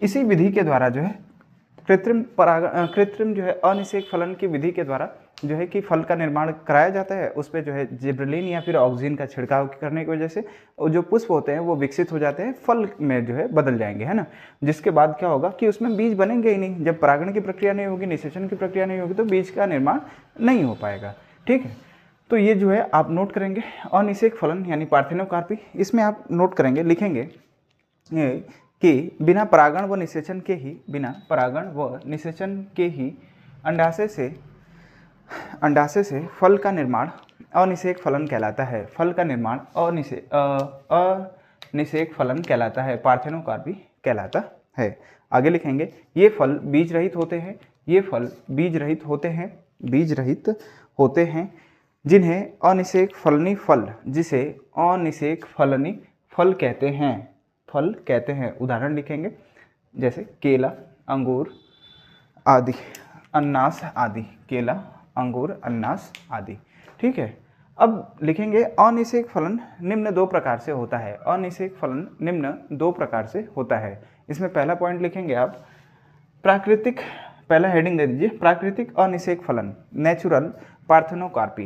Speaker 1: इसी विधि के द्वारा जो है कृत्रिम जो है अनिषेक फलन की विधि के द्वारा जो है कि फल का निर्माण कराया जाता है। उस पर जो है जिब्रेलिन या फिर ऑक्सीजन का छिड़काव करने की वजह से जो पुष्प होते हैं वो विकसित हो जाते हैं, फल में जो है बदल जाएंगे है ना। जिसके बाद क्या होगा कि उसमें बीज बनेंगे ही नहीं। जब परागण की प्रक्रिया नहीं होगी, निषेचन की प्रक्रिया नहीं होगी तो बीज का निर्माण नहीं हो पाएगा। ठीक है, तो ये जो है आप नोट करेंगे अनिषेक फलन यानी पार्थेनोकार्पी। इसमें आप नोट करेंगे, लिखेंगे कि बिना परागण व निषेचन के ही अंडाशय से फल का निर्माण अनिषेक फलन कहलाता है। फल का निर्माण अनिषेक फलन कहलाता है, पार्थेनोकार्पी कहलाता है। आगे लिखेंगे ये फल बीज रहित होते हैं जिन्हें अनिषेक फलनी फल कहते हैं। उदाहरण लिखेंगे जैसे केला, अंगूर आदि, अनानास आदि, केला, अंगूर, अनानास आदि। ठीक है, अब लिखेंगे अनिषेक फलन निम्न दो प्रकार से होता है। इसमें पहला पॉइंट लिखेंगे आप प्राकृतिक, पहला हेडिंग दे दीजिए प्राकृतिक अनिषेक फलन, नेचुरल पार्थेनोकार्पी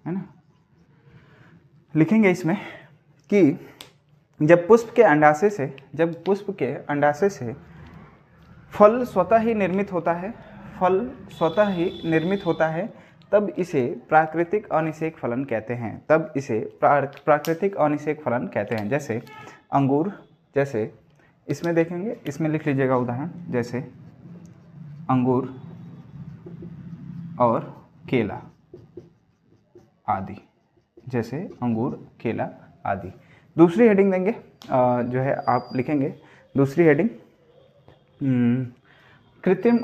Speaker 1: है ना। लिखेंगे इसमें कि जब पुष्प के अंडाशय से फल स्वतः ही निर्मित होता है, तब इसे प्राकृतिक अनिषेक फलन कहते हैं। जैसे अंगूर, जैसे इसमें देखेंगे, इसमें लिख लीजिएगा उदाहरण, जैसे अंगूर और केला आदि, जैसे अंगूर, केला आदि। दूसरी हेडिंग देंगे जो है आप लिखेंगे दूसरी हेडिंग कृत्रिम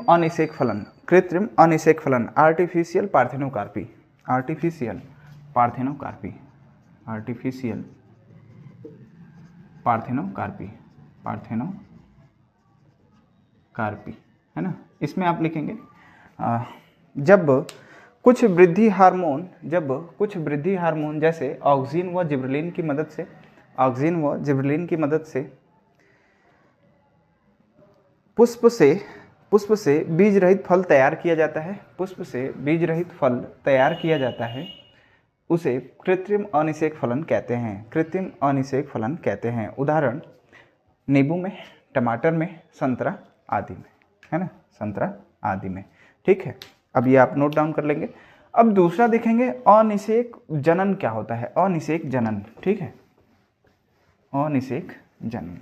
Speaker 1: अनिषेक फलन आर्टिफिशियल पार्थेनोकार्पी है ना। इसमें आप लिखेंगे जब कुछ वृद्धि हार्मोन जैसे ऑक्सीन व जिब्रेलिन की मदद से पुष्प से बीज रहित फल तैयार किया जाता है, उसे कृत्रिम अनिषेक फलन कहते हैं। उदाहरण नींबू में, टमाटर में, संतरा आदि में है ना, संतरा आदि में। ठीक है, अब ये आप नोट डाउन कर लेंगे। अब दूसरा देखेंगे अनिषेक जनन क्या होता है, अनिषेक जनन। ठीक है, अनिषेक जनन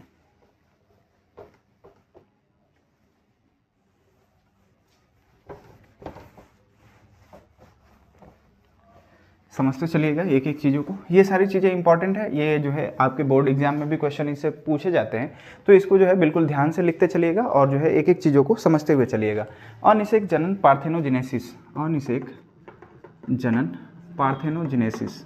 Speaker 1: समझते चलिएगा एक एक चीज़ों को। ये सारी चीज़ें इंपॉर्टेंट है, ये जो है आपके बोर्ड एग्जाम में भी क्वेश्चन इससे पूछे जाते हैं, तो इसको जो है बिल्कुल ध्यान से लिखते चलिएगा और जो है एक एक चीज़ों को समझते हुए चलिएगा। अनिषेक जनन पार्थेनोजेनेसिस, अनिषेक जनन पार्थेनोजेनेसिस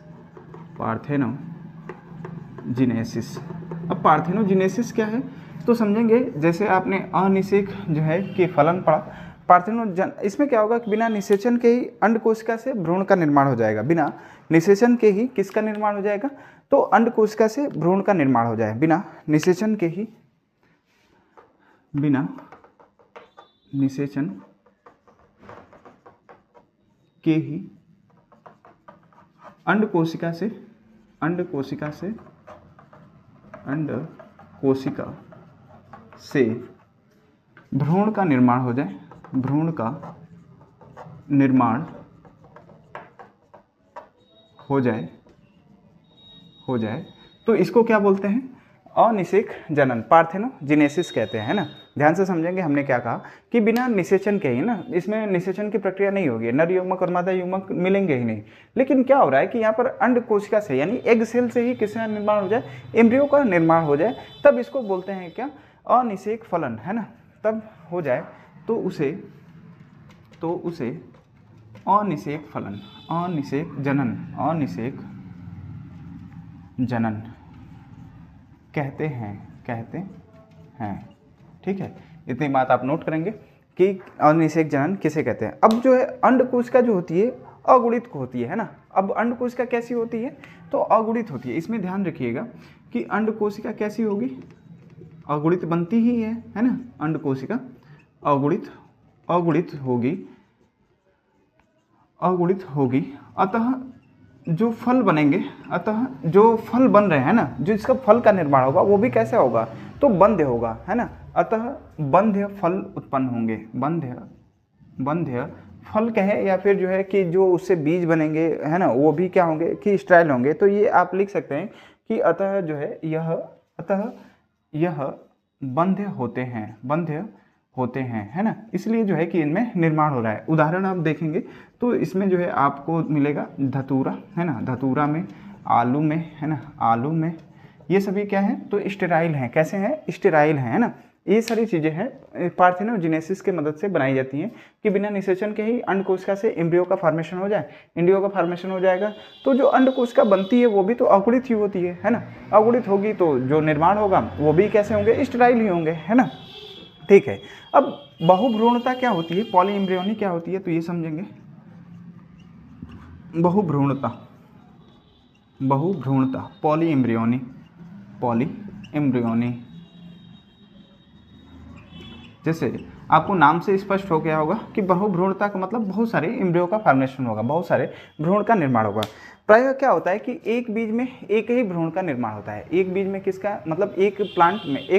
Speaker 1: अब पार्थेनोजेनेसिस क्या है तो समझेंगे, जैसे आपने अनिषेक जो है कि फलन पढ़ा, पार्थेनोजन इसमें क्या होगा कि बिना निषेचन के ही अंड कोशिका से भ्रूण का निर्माण हो जाएगा। बिना निषेचन के ही किसका निर्माण हो जाएगा, तो अंड कोशिका से भ्रूण का निर्माण हो जाए। बिना निषेचन के ही, बिना निषेचन के ही अंड कोशिका से भ्रूण का निर्माण हो जाए, भ्रूण का निर्माण हो जाए तो इसको क्या बोलते हैं, अनिषेक जनन, पार्थेनोजेनेसिस कहते हैं, है ना। ध्यान से समझेंगे, हमने क्या कहा कि बिना निषेचन के ही ना, इसमें निषेचन की प्रक्रिया नहीं होगी, नर युग्मक और मादा युग्मक मिलेंगे ही नहीं। लेकिन क्या हो रहा है कि यहाँ पर अंड कोशिका से यानी एग सेल से ही किसका निर्माण हो जाए, एम्ब्रियो का निर्माण हो जाए, तब इसको बोलते हैं क्या, अनिषेक फलन, है ना। तब हो जाए तो उसे अनिषेक फलन, अनिषेक जनन कहते हैं। ठीक है, इतनी बात आप नोट करेंगे कि अनिषेक जनन किसे कहते हैं। अब जो है अंड कोशिका जो होती है अगुणित को होती है ना। अब अंड कोशिका कैसी होती है, तो अगुणित होती है। इसमें ध्यान रखिएगा कि अंड कोशिका कैसी होगी, अगुणित बनती ही है ना। अंड कोशिका अगुणित होगी। अतः जो फल बनेंगे, अतः जो फल बन रहे हैं ना, जो इसका फल का निर्माण होगा वो भी कैसे होगा, तो बंध्य होगा, है ना। अतः बंध्य फल उत्पन्न होंगे, बंध्य फल कहे या फिर जो है कि जो उससे बीज बनेंगे, है ना, वो भी क्या होंगे कि स्टेराइल होंगे। तो ये आप लिख सकते हैं कि अतः जो है यह बंध्य होते हैं, है ना। इसलिए जो है कि इनमें निर्माण हो रहा है। उदाहरण आप देखेंगे तो इसमें जो है आपको मिलेगा धतूरा, है ना, धतूरा में, आलू में, है ना, आलू में, ये सभी क्या है, तो स्टेराइल हैं। कैसे हैं, स्टेराइल हैं, है ना। ये सारी चीज़ें हैं पार्थेनोजेनेसिस के मदद से बनाई जाती हैं कि बिना निषेचन के ही अंड कोशिका से एम्ब्रियो का फॉर्मेशन हो जाए, एम्ब्रियो का फॉर्मेशन हो जाएगा तो जो अंड कोशिका बनती है वो भी तो अगुणित ही होती है ना। अगुणित होगी तो जो निर्माण होगा वो भी कैसे होंगे, स्टेराइल ही होंगे, है ना। ठीक है, अब बहुभ्रूणता क्या होती है, पॉली एम्ब्रियोनी क्या होती है, तो ये समझेंगे। बहुभ्रूणता, पॉली एम्ब्रियोनी, जैसे आपको नाम से स्पष्ट हो गया होगा कि बहुभ्रूणता का मतलब बहुत सारे एम्ब्रियो का फॉर्मेशन होगा, बहुत सारे भ्रूण का निर्माण होगा। प्रायः क्या होता है कि एक बीज में एक ही भ्रूण का निर्माण होता है। एक बीज में किसका मतलब, एक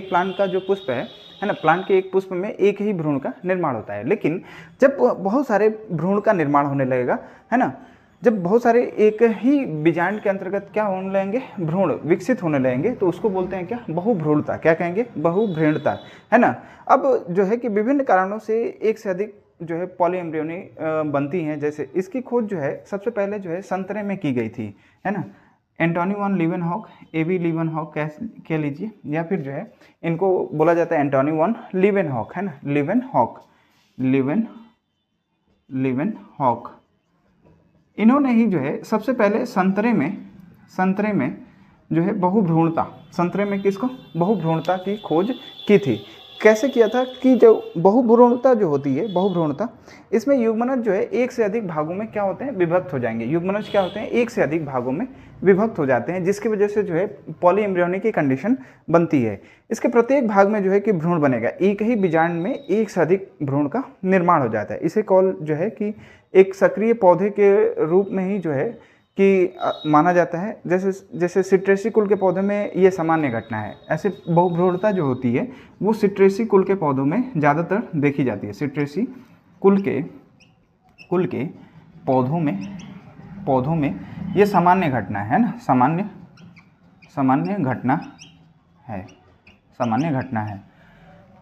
Speaker 1: प्लांट का जो पुष्प है ना, प्लांट के एक पुष्प में एक ही भ्रूण का निर्माण होता है। लेकिन जब बहुत सारे भ्रूण का निर्माण होने लगेगा, है ना, जब बहुत सारे एक ही बीजांड के अंतर्गत क्या होने लगेंगे, भ्रूण विकसित होने लगेंगे, तो उसको बोलते हैं क्या, बहुभ्रूणता। क्या कहेंगे, बहुभ्रूणता, है ना। अब जो है कि विभिन्न कारणों से एक से अधिक जो है पॉली एम्ब्रियोनी बनती हैं। जैसे इसकी खोज जो है सबसे पहले जो है संतरे में की गई थी, है ना। Antonie van Leeuwenhoek, AB Leeuwenhoek कह लीजिए, या फिर जो है इनको बोला जाता है एंटोनी वन लीवेनहॉक, है ना, लीवेनहॉक। इन्होंने ही जो है सबसे पहले संतरे में जो है बहुभ्रूणता, संतरे में किसको, बहुभ्रूणता की खोज की थी। कैसे किया था कि जो बहुभ्रूणता जो होती है, बहुभ्रूणता, इसमें युग्मनज जो है एक से अधिक भागों में क्या होते हैं, विभक्त हो जाएंगे। युग्मनज क्या होते हैं, एक से अधिक भागों में विभक्त हो जाते हैं, जिसकी वजह से जो है पॉली एम्ब्रियोनी की कंडीशन बनती है। इसके प्रत्येक भाग में जो है कि भ्रूण बनेगा, एक ही बीजांड में एक से अधिक भ्रूण का निर्माण हो जाता है। इसे कॉल जो है कि एक सक्रिय पौधे के रूप में ही जो है कि माना जाता है। जैसे सिट्रेसी कुल के पौधे में ये सामान्य घटना है। ऐसे बहुभ्रूणता जो होती है वो सिट्रेसी कुल के पौधों में ज़्यादातर देखी जाती है। सिट्रेसी कुल के पौधों में ये सामान्य घटना है ना, सामान्य घटना है।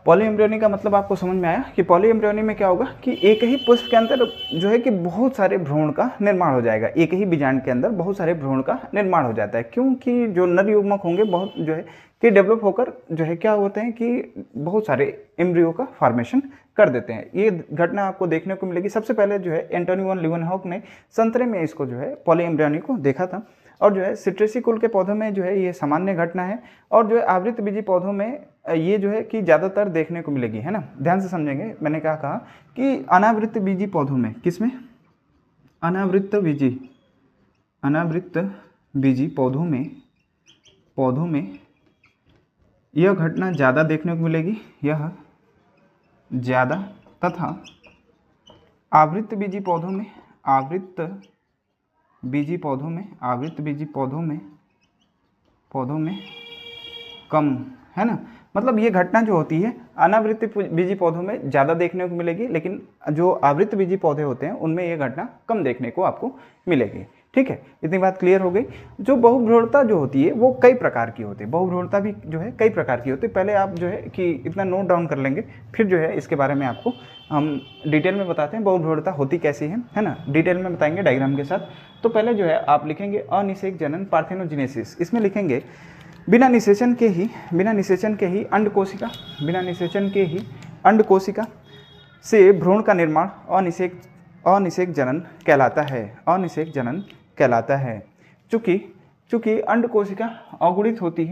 Speaker 1: पॉली एम्ब्रियोनी का मतलब आपको समझ में आया कि पॉली एम्ब्रियोनी में क्या होगा कि एक ही पुष्प के अंदर जो है कि बहुत सारे भ्रूण का निर्माण हो जाएगा। एक ही बीजांड के अंदर बहुत सारे भ्रूण का निर्माण हो जाता है, क्योंकि जो नर युग्मक होंगे बहुत जो है कि डेवलप होकर जो है क्या होते हैं कि बहुत सारे एम्ब्रियो का फॉर्मेशन कर देते हैं। ये घटना आपको देखने को मिलेगी। सबसे पहले जो है एंटोनी वन लीवेनहॉक ने संतरे में इसको जो है पॉली एम्ब्रियोनी को देखा था। और जो है सिट्रेसी कुल के पौधों में जो है ये सामान्य घटना है, और जो है आवृत्त बीजी पौधों में ये जो है कि ज़्यादातर देखने को मिलेगी, है ना। ध्यान से समझेंगे, मैंने क्या कहा कि अनावृत्त बीजी पौधों में, किसमें, अनावृत्त बीजी पौधों में यह घटना ज़्यादा देखने को मिलेगी, यह ज़्यादा, तथा आवृत्त बीजी पौधों में कम, है ना। मतलब ये घटना जो होती है अनावृत्त बीजी पौधों में ज़्यादा देखने को मिलेगी, लेकिन जो आवृत्त बीजी पौधे होते हैं उनमें ये घटना कम देखने को आपको मिलेगी। ठीक है, इतनी बात क्लियर हो गई। जो बहुभ्रूणता जो होती है वो कई प्रकार की होती है, बहुभ्रूणता भी जो है कई प्रकार की होती है। पहले आप जो है कि इतना नोट डाउन कर लेंगे, फिर जो है इसके बारे में आपको हम डिटेल में बताते हैं बहुभ्रूणता होती कैसी है ना, डिटेल में बताएंगे डायग्राम के साथ। तो पहले जो है आप लिखेंगे अनिषेक जनन पार्थेनोजेनेसिस, इसमें लिखेंगे बिना निषेचन के ही अंडकोशिका से भ्रूण का निर्माण अनिषेक जनन कहलाता है। चूँकि अंडकोशिका अगुणित होती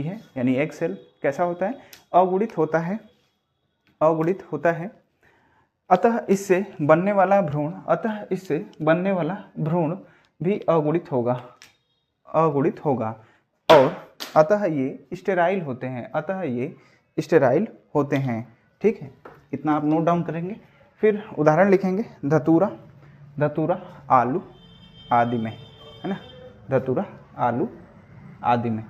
Speaker 1: है, यानी एग सेल कैसा होता है, अगुणित होता है। अतः इससे बनने वाला भ्रूण भी अगुणित होगा, और अतः ये स्टेराइल होते हैं। ठीक है, इतना आप नोट डाउन करेंगे। फिर उदाहरण लिखेंगे धतूरा आलू आदि में, है ना, धतूरा आलू आदि में।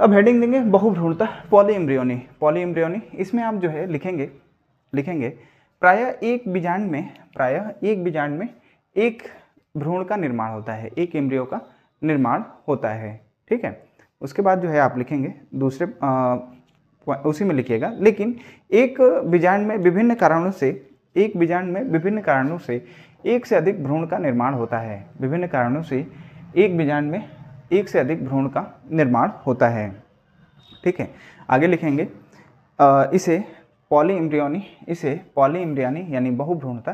Speaker 1: अब हेडिंग देंगे बहुभ्रूणता पॉलीएम्ब्रियोनी। इसमें आप जो है लिखेंगे प्रायः एक बीजांड में एक भ्रूण का निर्माण होता है, एक एम्ब्रियो का निर्माण होता है। ठीक है, उसके बाद जो है आप लिखेंगे दूसरे उसी में लिखिएगा, लेकिन एक बीजांड में विभिन्न कारणों से एक से अधिक भ्रूण का निर्माण होता है। विभिन्न कारणों से एक बीजांड में एक से अधिक भ्रूण का निर्माण होता है। ठीक है, आगे लिखेंगे इसे पॉलीएम्ब्रियोनी यानी बहुभ्रूणता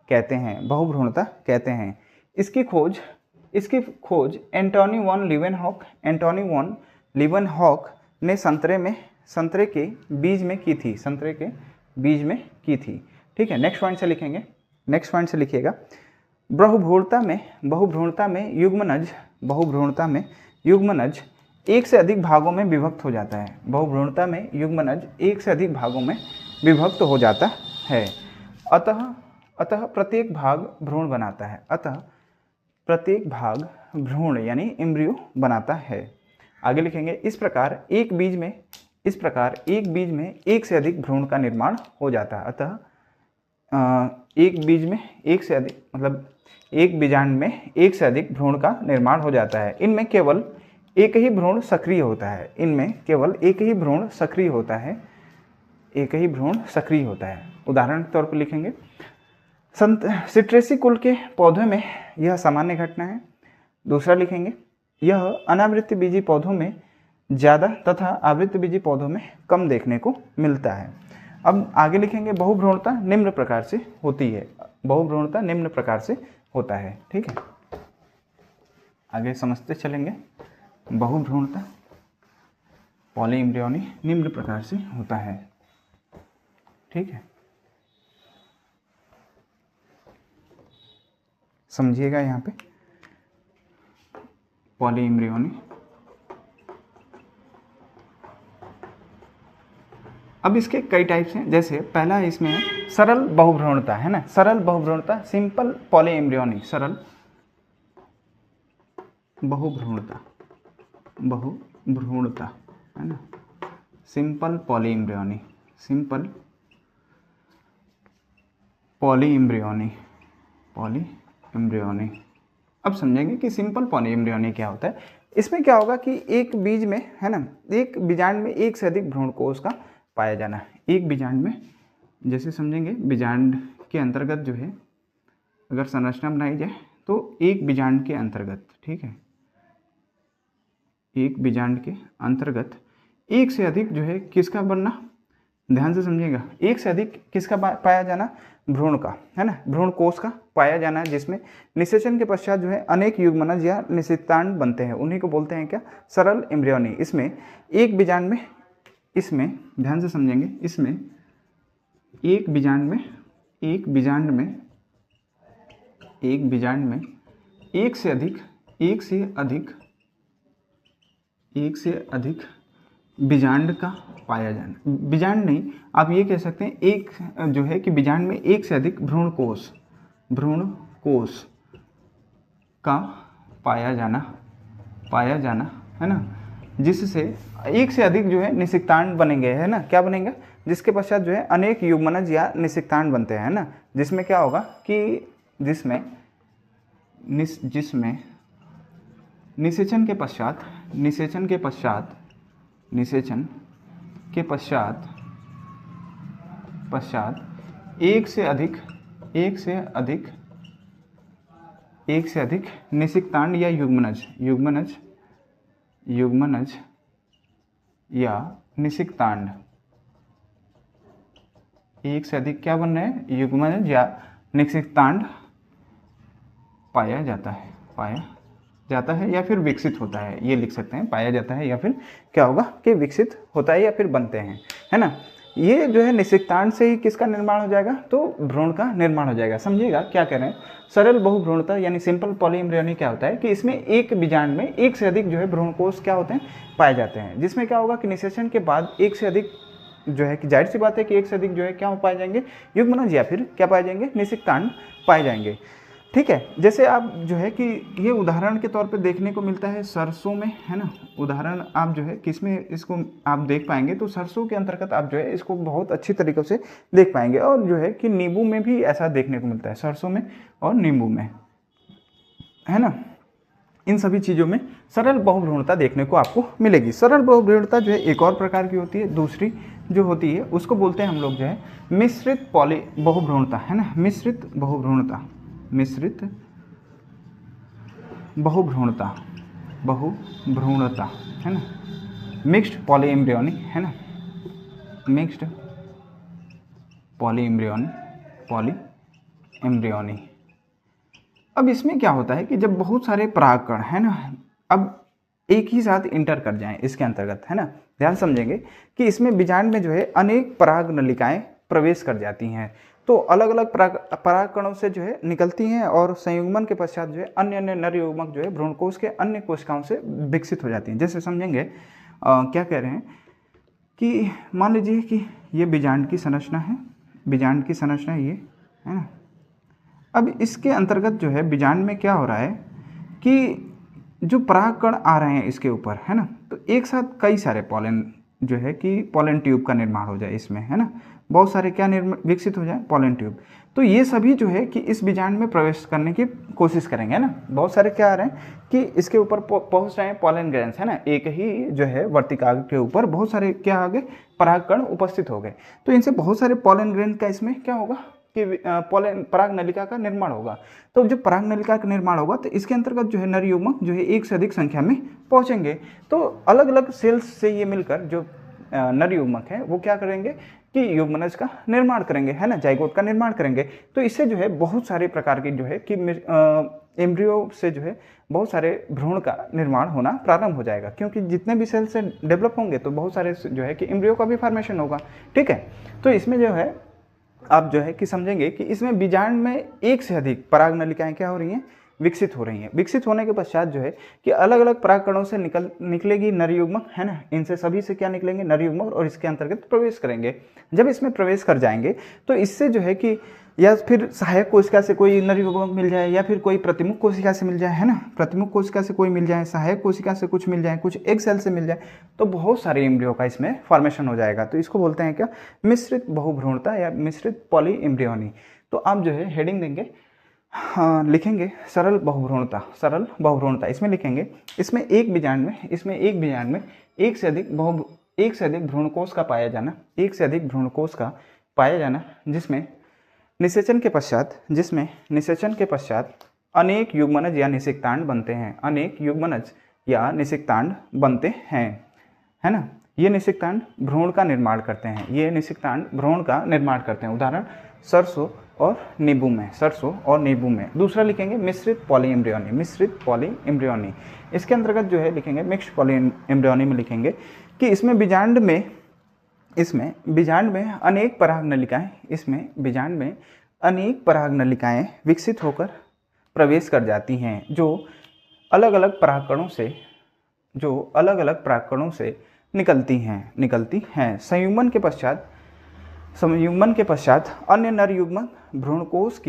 Speaker 1: कहते हैं। इसकी खोज एंटोनी वन लीवेनहॉक ने संतरे के बीज में की थी। ठीक है, नेक्स्ट पॉइंट से लिखिएगा बहुभ्रूणता में युग्मनज एक से अधिक भागों में विभक्त हो जाता है। बहुभ्रूणता में युग्मनज एक से अधिक भागों में विभक्त हो जाता है। अतः प्रत्येक भाग भ्रूण यानी एम्ब्रियो बनाता है। आगे लिखेंगे इस प्रकार एक बीज में एक से अधिक भ्रूण का निर्माण हो जाता है। अतः एक बीजांड में एक से अधिक भ्रूण का निर्माण हो जाता है। इनमें केवल एक ही भ्रूण सक्रिय होता है। उदाहरण के तौर पर लिखेंगे सिट्रेसी कुल के पौधों में यह सामान्य घटना है। दूसरा लिखेंगे यह अनावृत्त बीजी पौधों में ज़्यादा तथा आवृत्त बीजी पौधों में कम देखने को मिलता है। अब आगे लिखेंगे बहुभ्रूणता निम्न प्रकार से होता है। ठीक है, आगे समझते चलेंगे। बहुभ्रूणता पॉलीएम्ब्रियोनी निम्न प्रकार से होता है। ठीक है, समझिएगा यहाँ पे पॉलीएम्ब्रियोनी। अब इसके कई टाइप्स हैं, जैसे पहला इसमें है सरल बहुभ्रूणता, है ना, सरल बहुभ्रूणता सिंपल पॉलीएम्ब्रियोनी, सरल बहुभ्रूणता है ना, सिंपल पॉलीएम्ब्रियोनी। अब समझेंगे कि सिंपल पॉलीएम्ब्रियोनी क्या होता है। इसमें क्या होगा कि एक बीज में, है ना, एक बीजांड में एक से अधिक भ्रूण कोष का पाया जाना। एक बीजांड में, जैसे समझेंगे बीजांड के अंतर्गत जो है अगर संरचना बनाई जाए तो एक बीजांड के अंतर्गत, ठीक है, एक बीजांड के अंतर्गत एक से अधिक जो है किसका बनना, ध्यान से समझिएगा, एक से अधिक किसका पाया जाना, भ्रूण का, है ना, भ्रूण कोष का पाया जाना, जिसमें निषेचन के पश्चात जो है अनेक युग्मनज या निषिक्तांड बनते हैं, उन्हीं को बोलते हैं क्या, सरल एम्ब्रियोनी। इसमें एक बीजांड में, इसमें ध्यान से समझेंगे, इसमें एक बीजांड में एक से अधिक बीजांड का पाया जाना, बीजांड नहीं, आप ये कह सकते हैं एक जो है कि बीजांड में एक से अधिक भ्रूण कोष का पाया जाना, है ना, जिससे एक से अधिक जो है निषिक्तांड बनेंगे, है ना, क्या बनेंगे, जिसके पश्चात जो है अनेक युग्मनज या निषिक्तांड बनते हैं, है ना, जिसमें क्या होगा कि जिसमें निषेचन के पश्चात एक से अधिक निषिक्तांड या युग्मनज या निषिक्तांड, एक से अधिक क्या बन रहे हैं, युग्मनज या निषिक्तांड पाया जाता है या फिर विकसित होता है, ये लिख सकते हैं, पाया जाता है या फिर क्या होगा कि विकसित होता है या फिर बनते हैं, है ना। ये जो है निषिक्तांड से ही किसका निर्माण हो जाएगा, तो भ्रूण का निर्माण हो जाएगा। समझिएगा क्या कह रहे हैं, सरल बहुभ्रूणता यानी सिंपल पॉलीएम्ब्रियोनी क्या होता है कि इसमें एक बीजांड में एक से अधिक जो है भ्रूण कोष क्या होते हैं, पाए जाते हैं, जिसमें क्या होगा कि निषेचन के बाद एक से अधिक जो है कि जाहिर सी बात है कि एक से अधिक जो है क्या पाए जाएंगे, युग्मनज या फिर क्या पाए जाएंगे, निषिक्तांड पाए जाएंगे। ठीक है, जैसे आप जो है कि ये उदाहरण के तौर पे देखने को मिलता है सरसों में, है ना, उदाहरण आप जो है किसमें इसको आप देख पाएंगे, तो सरसों के अंतर्गत आप जो है इसको बहुत अच्छी तरीके से देख पाएंगे, और जो है कि नींबू में भी ऐसा देखने को मिलता है, सरसों में और नींबू में, है ना, इन सभी चीज़ों में सरल बहुभ्रूणता देखने को आपको मिलेगी। सरल बहुभ्रूणता जो है एक और प्रकार की होती है, दूसरी जो होती है उसको बोलते हैं हम लोग जो है मिश्रित बहुभ्रूणता, है ना, मिश्रित बहुभ्रूणता, है ना, मिक्स्ड पॉलीएम्ब्रियोनी, है ना, मिक्स्ड पॉलीएम्ब्रियोनी। अब इसमें क्या होता है कि जब बहुत सारे परागकण, है ना, अब एक ही साथ इंटर कर जाएं इसके अंतर्गत, है ना, ध्यान समझेंगे कि इसमें बीजांड में जो है अनेक पराग नलिकाएं प्रवेश कर जाती हैं, तो अलग अलग परागकणों से जो है निकलती हैं और संयुग्मन के पश्चात जो है अन्य नर युग्मक जो है भ्रूणकोश के अन्य कोशिकाओं से विकसित हो जाती हैं। जैसे समझेंगे क्या कह रहे हैं कि मान लीजिए कि ये बीजांड की संरचना है, ये, है ना। अब इसके अंतर्गत जो है बीजांड में क्या हो रहा है कि जो परागकण आ रहे हैं इसके ऊपर, है ना, तो एक साथ कई सारे पॉलन जो है कि पॉलन ट्यूब का निर्माण हो जाए इसमें, है ना, बहुत सारे क्या विकसित हो जाए, पॉलन ट्यूब। तो ये सभी जो है कि इस बीजांड में प्रवेश करने की कोशिश करेंगे, है ना, बहुत सारे क्या आ रहे हैं कि इसके ऊपर पहुंच रहे हैं पॉलन ग्रेन्स, है ना, एक ही जो है वर्तिकाग्र के ऊपर बहुत सारे क्या आ गए, परागकण उपस्थित हो गए, तो इनसे बहुत सारे पॉलन ग्रेन का इसमें क्या होगा कि पराग नलिका का निर्माण होगा। तो जब पराग नलिका का निर्माण होगा तो इसके अंतर्गत जो है नर युग्मक जो है एक से अधिक संख्या में पहुंचेंगे, तो अलग अलग सेल्स से ये मिलकर जो नर युग्मक है वो क्या करेंगे कि युग्मनज का निर्माण करेंगे, है ना, जाइगोट का निर्माण करेंगे। तो इससे जो है बहुत सारे प्रकार की जो है कि एम्ब्रियो से जो है बहुत सारे भ्रूण का निर्माण होना प्रारंभ हो जाएगा, क्योंकि जितने भी सेल से डेवलप होंगे तो बहुत सारे जो है कि एम्ब्रियो का भी फॉर्मेशन होगा। ठीक है, तो इसमें जो है आप जो है कि समझेंगे कि इसमें बीजांड में एक से अधिक पराग नलिकाएं क्या हो रही हैं, विकसित हो रही हैं। विकसित होने के पश्चात जो है कि अलग अलग परागकणों से निकलेगी नर युग्मक, है ना, इनसे सभी से क्या निकलेंगे, नर युग्मक, और इसके अंतर्गत प्रवेश करेंगे। जब इसमें प्रवेश कर जाएंगे तो इससे जो है कि या फिर सहायक कोशिका से कोई नर युग्मक मिल जाए, या फिर कोई प्रतिमुख कोशिका से मिल जाए, है ना, प्रतिमुख कोशिका से कोई मिल जाए, सहायक कोशिका से कुछ मिल जाए, कुछ एग सेल से मिल जाए, तो बहुत सारे एम्ब्रियो का इसमें फॉर्मेशन हो जाएगा। तो इसको बोलते हैं क्या, मिश्रित बहुभ्रूणता या मिश्रित पॉलीएम्ब्रियोनी। तो आप जो है हेडिंग देंगे, हाँ, लिखेंगे सरल बहुभ्रूणता, इसमें लिखेंगे इसमें एक बीजांड में एक से अधिक भ्रूणकोश का पाया जाना, जिसमें निषेचन के पश्चात अनेक युग्मनज या निषिक्तांड बनते हैं, है ना। ये निषिक्तांड भ्रूण का निर्माण करते हैं, उदाहरण सरसों और नींबू में, सरसों और नींबू में। दूसरा लिखेंगे मिश्रित पॉली एम्ब्रियोनी, मिश्रित पॉली एम्ब्रियोनी। इसके अंतर्गत जो है लिखेंगे मिक्स्ड पॉली एम्ब्रियोनी में लिखेंगे कि इसमें बीजांड में अनेक परागनलिकाएं, इसमें बीजांड में अनेक परागनलिकाएं विकसित होकर प्रवेश कर जाती हैं, जो अलग अलग परागकणों से निकलती हैं। संयुग्मन के पश्चात अन्य नर युग्मक भ्रूणकोश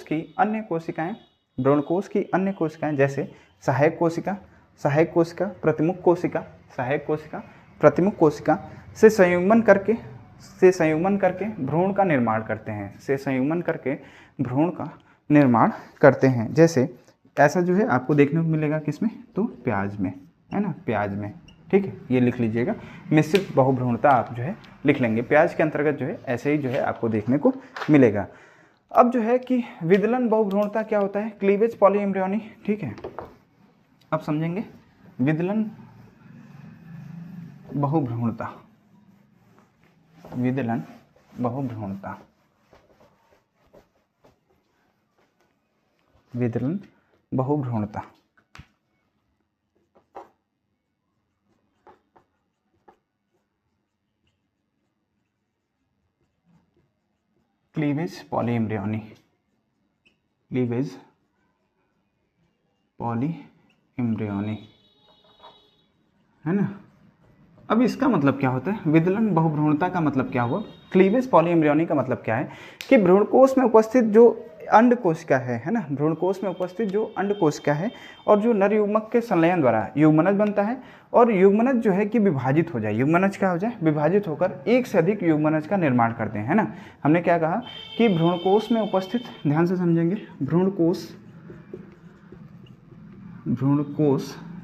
Speaker 1: की अन्य कोशिकाएं जैसे सहायक कोशिका, प्रतिमुख कोशिका से संयुग्मन करके भ्रूण का निर्माण करते हैं। जैसे ऐसा जो है आपको देखने को मिलेगा किसमें, तो प्याज में, है ना, प्याज में। ठीक है, ये लिख लीजिएगा, मिश्रित बहुभ्रूणता आप जो है लिख लेंगे। प्याज के अंतर्गत जो है ऐसे ही जो है आपको देखने को मिलेगा। अब जो है कि विदलन बहुभ्रूणता क्या होता है, क्लीवेज पॉली एम्ब्रियोनी। ठीक है, अब समझेंगे विदलन बहुभ्रूणता, विदलन बहुभ्रूणता, विदलन बहुभ्रूणता। Cleavage polyembryony, cleavage polyembryony, है ना। अब इसका मतलब क्या होता है, विदलन बहुभ्रूणता का मतलब क्या हुआ, क्लीवेज पॉली एम्ब्रियोनी का मतलब क्या है कि भ्रूणकोश में उपस्थित जो अंड कोशिका है ना, भ्रूणकोश में उपस्थित जो अंड कोशिका है और जो नर युग्मक के संलयन द्वारा युग्मनज बनता है, और युग्मनज जो है कि विभाजित हो जाए, युग्मनज क्या हो जाए, विभाजित होकर एक से अधिक युग्मनज का निर्माण करते हैं, है ना। हमने क्या कहा कि भ्रूणकोश में उपस्थित, ध्यान से समझेंगे, भ्रूणकोश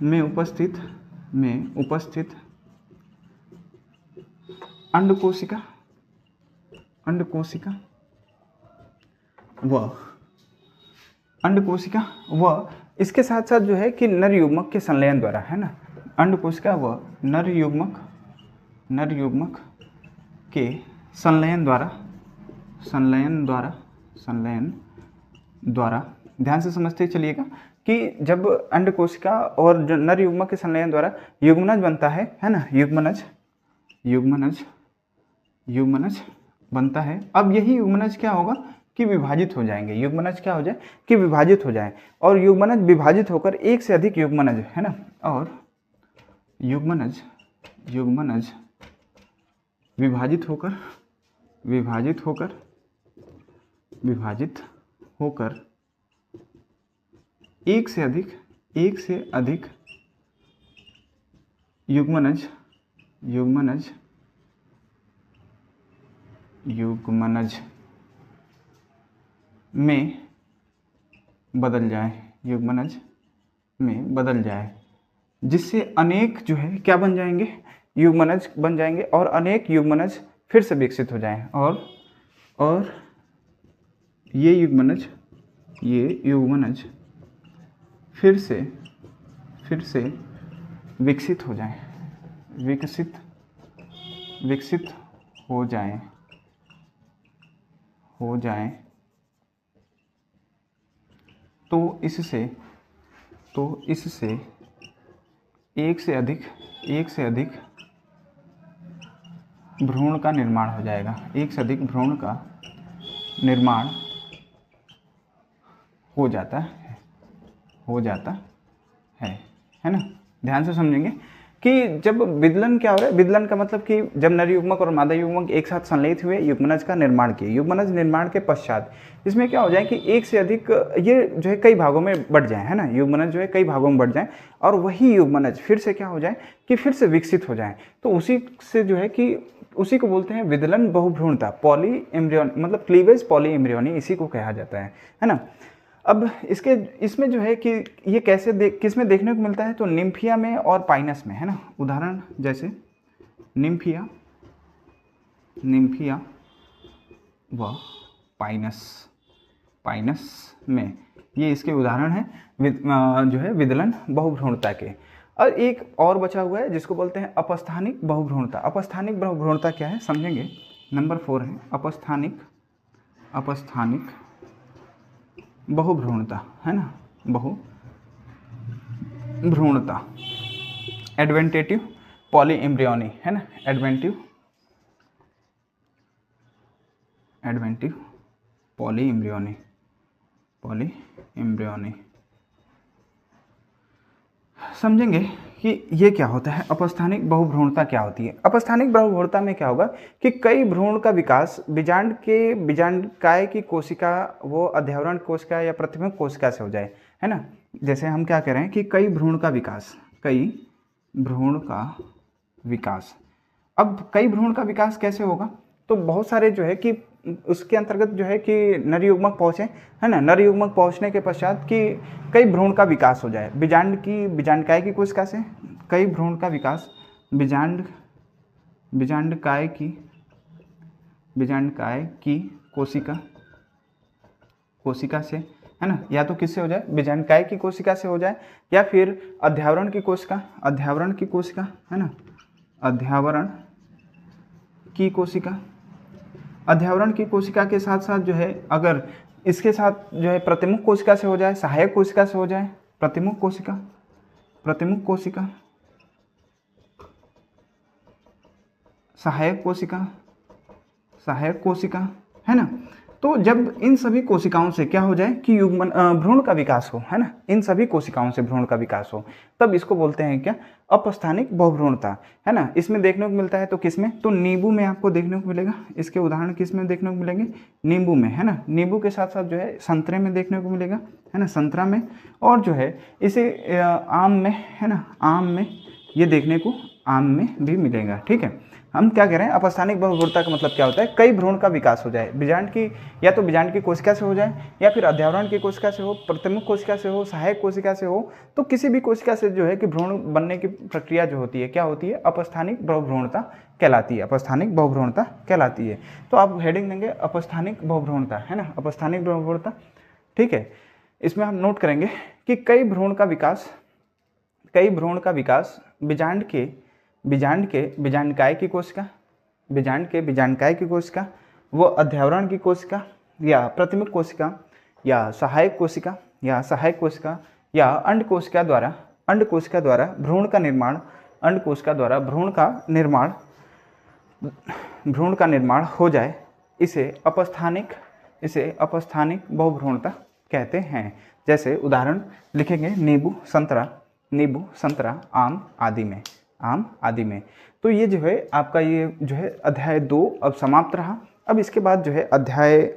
Speaker 1: में उपस्थित अंड कोशिका व इसके साथ साथ जो है कि नर युग्मक के संलयन द्वारा, है ना, अंड कोशिका व नर युग्मक के संलयन द्वारा ध्यान से समझते चलिएगा कि जब अंड कोशिका और नर युग्मक के संलयन द्वारा युग्मनज बनता है ना, युग्मनज बनता है। अब यही युग्मनज क्या होगा कि विभाजित हो जाएंगे, युग्मनज क्या हो जाए कि विभाजित हो जाए, और युग्मनज विभाजित होकर एक से अधिक युग्मनज, है ना, और युग्मनज विभाजित होकर एक से अधिक युग्मनज में बदल जाए, जिससे अनेक जो है क्या बन जाएंगे, युग्मनज बन जाएंगे, और अनेक युग्मनज फिर से विकसित हो जाएं, और ये युग्मनज फिर से विकसित हो जाएं, तो इससे एक से अधिक भ्रूण का निर्माण हो जाएगा, एक से अधिक भ्रूण का निर्माण हो जाता है ना। ध्यान से समझेंगे कि जब विदलन क्या हो रहा है, विदलन का मतलब कि जब नर युग्मक और मादा युग्मक एक साथ संलयित हुए युग्मनज का निर्माण किए, युग्मनज निर्माण के पश्चात इसमें क्या हो जाए कि एक से अधिक ये जो है कई भागों में बढ़ जाए, है ना, युग्मनज जो है कई भागों में बढ़ जाए, और वही युग्मनज फिर से क्या हो जाए कि फिर से विकसित हो जाए। तो उसी से जो है कि उसी को बोलते हैं विदलन बहुभ्रूणता, पॉली एम्ब्रियोनी, मतलब क्लीवेज पॉली एम्ब्रियोनी इसी को कहा जाता है ना। अब इसमें जो है कि ये कैसे किस में देखने को मिलता है, तो निम्फिया में और पाइनस में, है ना। उदाहरण जैसे निम्फिया व पाइनस में, ये इसके उदाहरण हैं जो है विदलन बहुभ्रूणता के। और एक और बचा हुआ है जिसको बोलते हैं अपस्थानिक बहुभ्रूणता। अपस्थानिक बहुभ्रूणता क्या है समझेंगे, नंबर 4 है अपस्थानिक बहुभ्रूणता, है ना, बहुभ्रूणता। एडवेंटेटिव पॉलीएम्ब्रियोनी, है ना, एडवेंटिव पॉलीएम्ब्रियोनी। समझेंगे कि ये क्या होता है, अपस्थानिक बहुभ्रूणता क्या होती है। अपस्थानिक बहुभ्रूणता में क्या होगा कि कई भ्रूण का विकास बीजांडकाय की कोशिका, वो अध्यावरण कोशिका या प्रतिमुख कोशिका से हो जाए, है ना। जैसे हम क्या कह रहे हैं कि कई भ्रूण का विकास। अब कई भ्रूण का विकास कैसे होगा, तो बहुत सारे जो है कि उसके अंतर्गत जो है कि नर युग्मक पहुँचे, है ना, नर युग्मक पहुँचने के पश्चात कि कई भ्रूण का विकास हो जाए बीजांडकाय की कोशिका से, कई भ्रूण का विकास बीजांडकाय की कोशिका से, है ना, या तो किससे हो जाए, बीजांडकाय की कोशिका से हो जाए, या फिर अध्यावरण की कोशिका, है ना, अध्यावरण की कोशिका के साथ साथ जो है, अगर इसके साथ जो है प्रतिमुख कोशिका से हो जाए, सहायक कोशिका से हो जाए, प्रतिमुख कोशिका, सहायक कोशिका, है ना। तो जब इन सभी कोशिकाओं से क्या हो जाए कि भ्रूण का विकास हो, है ना, इन सभी कोशिकाओं से भ्रूण का विकास हो, तब इसको बोलते हैं क्या, अपस्थानिक बहुभ्रूणता, है ना। इसमें देखने को मिलता है तो किसमें, तो नींबू में आपको देखने को मिलेगा। इसके उदाहरण किसमें देखने को मिलेंगे, नींबू में, है ना। नींबू के साथ साथ जो है संतरे में देखने को मिलेगा, है ना, संतरा में, और जो है इसे आम में, है ना, आम में ये देखने को आम में भी मिलेगा। ठीक है, हम क्या कह रहे हैं, अपस्थानिक बहुभ्रूणता का मतलब क्या होता है, कई भ्रूण का विकास हो जाए, बीजांड की कोशिका से हो जाए, या फिर अध्यावरण की कोशिका से हो, प्रतिमुख कोशिका से हो, सहायक कोशिका से हो, तो किसी भी कोशिका से जो है कि भ्रूण बनने की प्रक्रिया जो होती है क्या होती है, अपस्थानिक बहुभ्रूणता कहलाती है, अपस्थानिक बहुभ्रूणता कहलाती है। तो आप हेडिंग देंगे अपस्थानिक बहुभ्रूणता, है ना, अपस्थानिक बहुभ्रूणता। ठीक है, इसमें हम नोट करेंगे कि कई भ्रूण का विकास बीजांडकाय की कोशिका, वो अध्यावरण की कोशिका या प्रतिमुख कोशिका या सहायक कोशिका या अंड कोशिका द्वारा भ्रूण का निर्माण हो जाए, इसे अपस्थानिक बहुभ्रूणता कहते हैं। जैसे उदाहरण लिखेंगे, नींबू, संतरा, आम आदि में। तो ये जो है आपका ये जो है अध्याय 2 अब समाप्त रहा। अब इसके बाद जो है अध्याय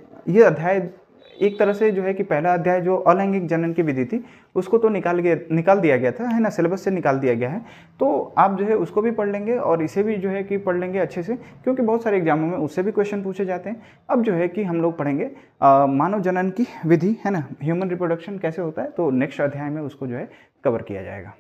Speaker 1: एक तरह से जो है कि पहला अध्याय जो अलैंगिक जनन की विधि थी उसको तो निकाल दिया गया था, है ना, सिलेबस से निकाल दिया गया है। तो आप जो है उसको भी पढ़ लेंगे और इसे भी जो है कि पढ़ लेंगे अच्छे से, क्योंकि बहुत सारे एग्जामों में उससे भी क्वेश्चन पूछे जाते हैं। अब जो है कि हम लोग पढ़ेंगे मानव जनन की विधि, है ना, ह्यूमन रिप्रोडक्शन कैसे होता है, तो नेक्स्ट अध्याय में उसको जो है कवर किया जाएगा।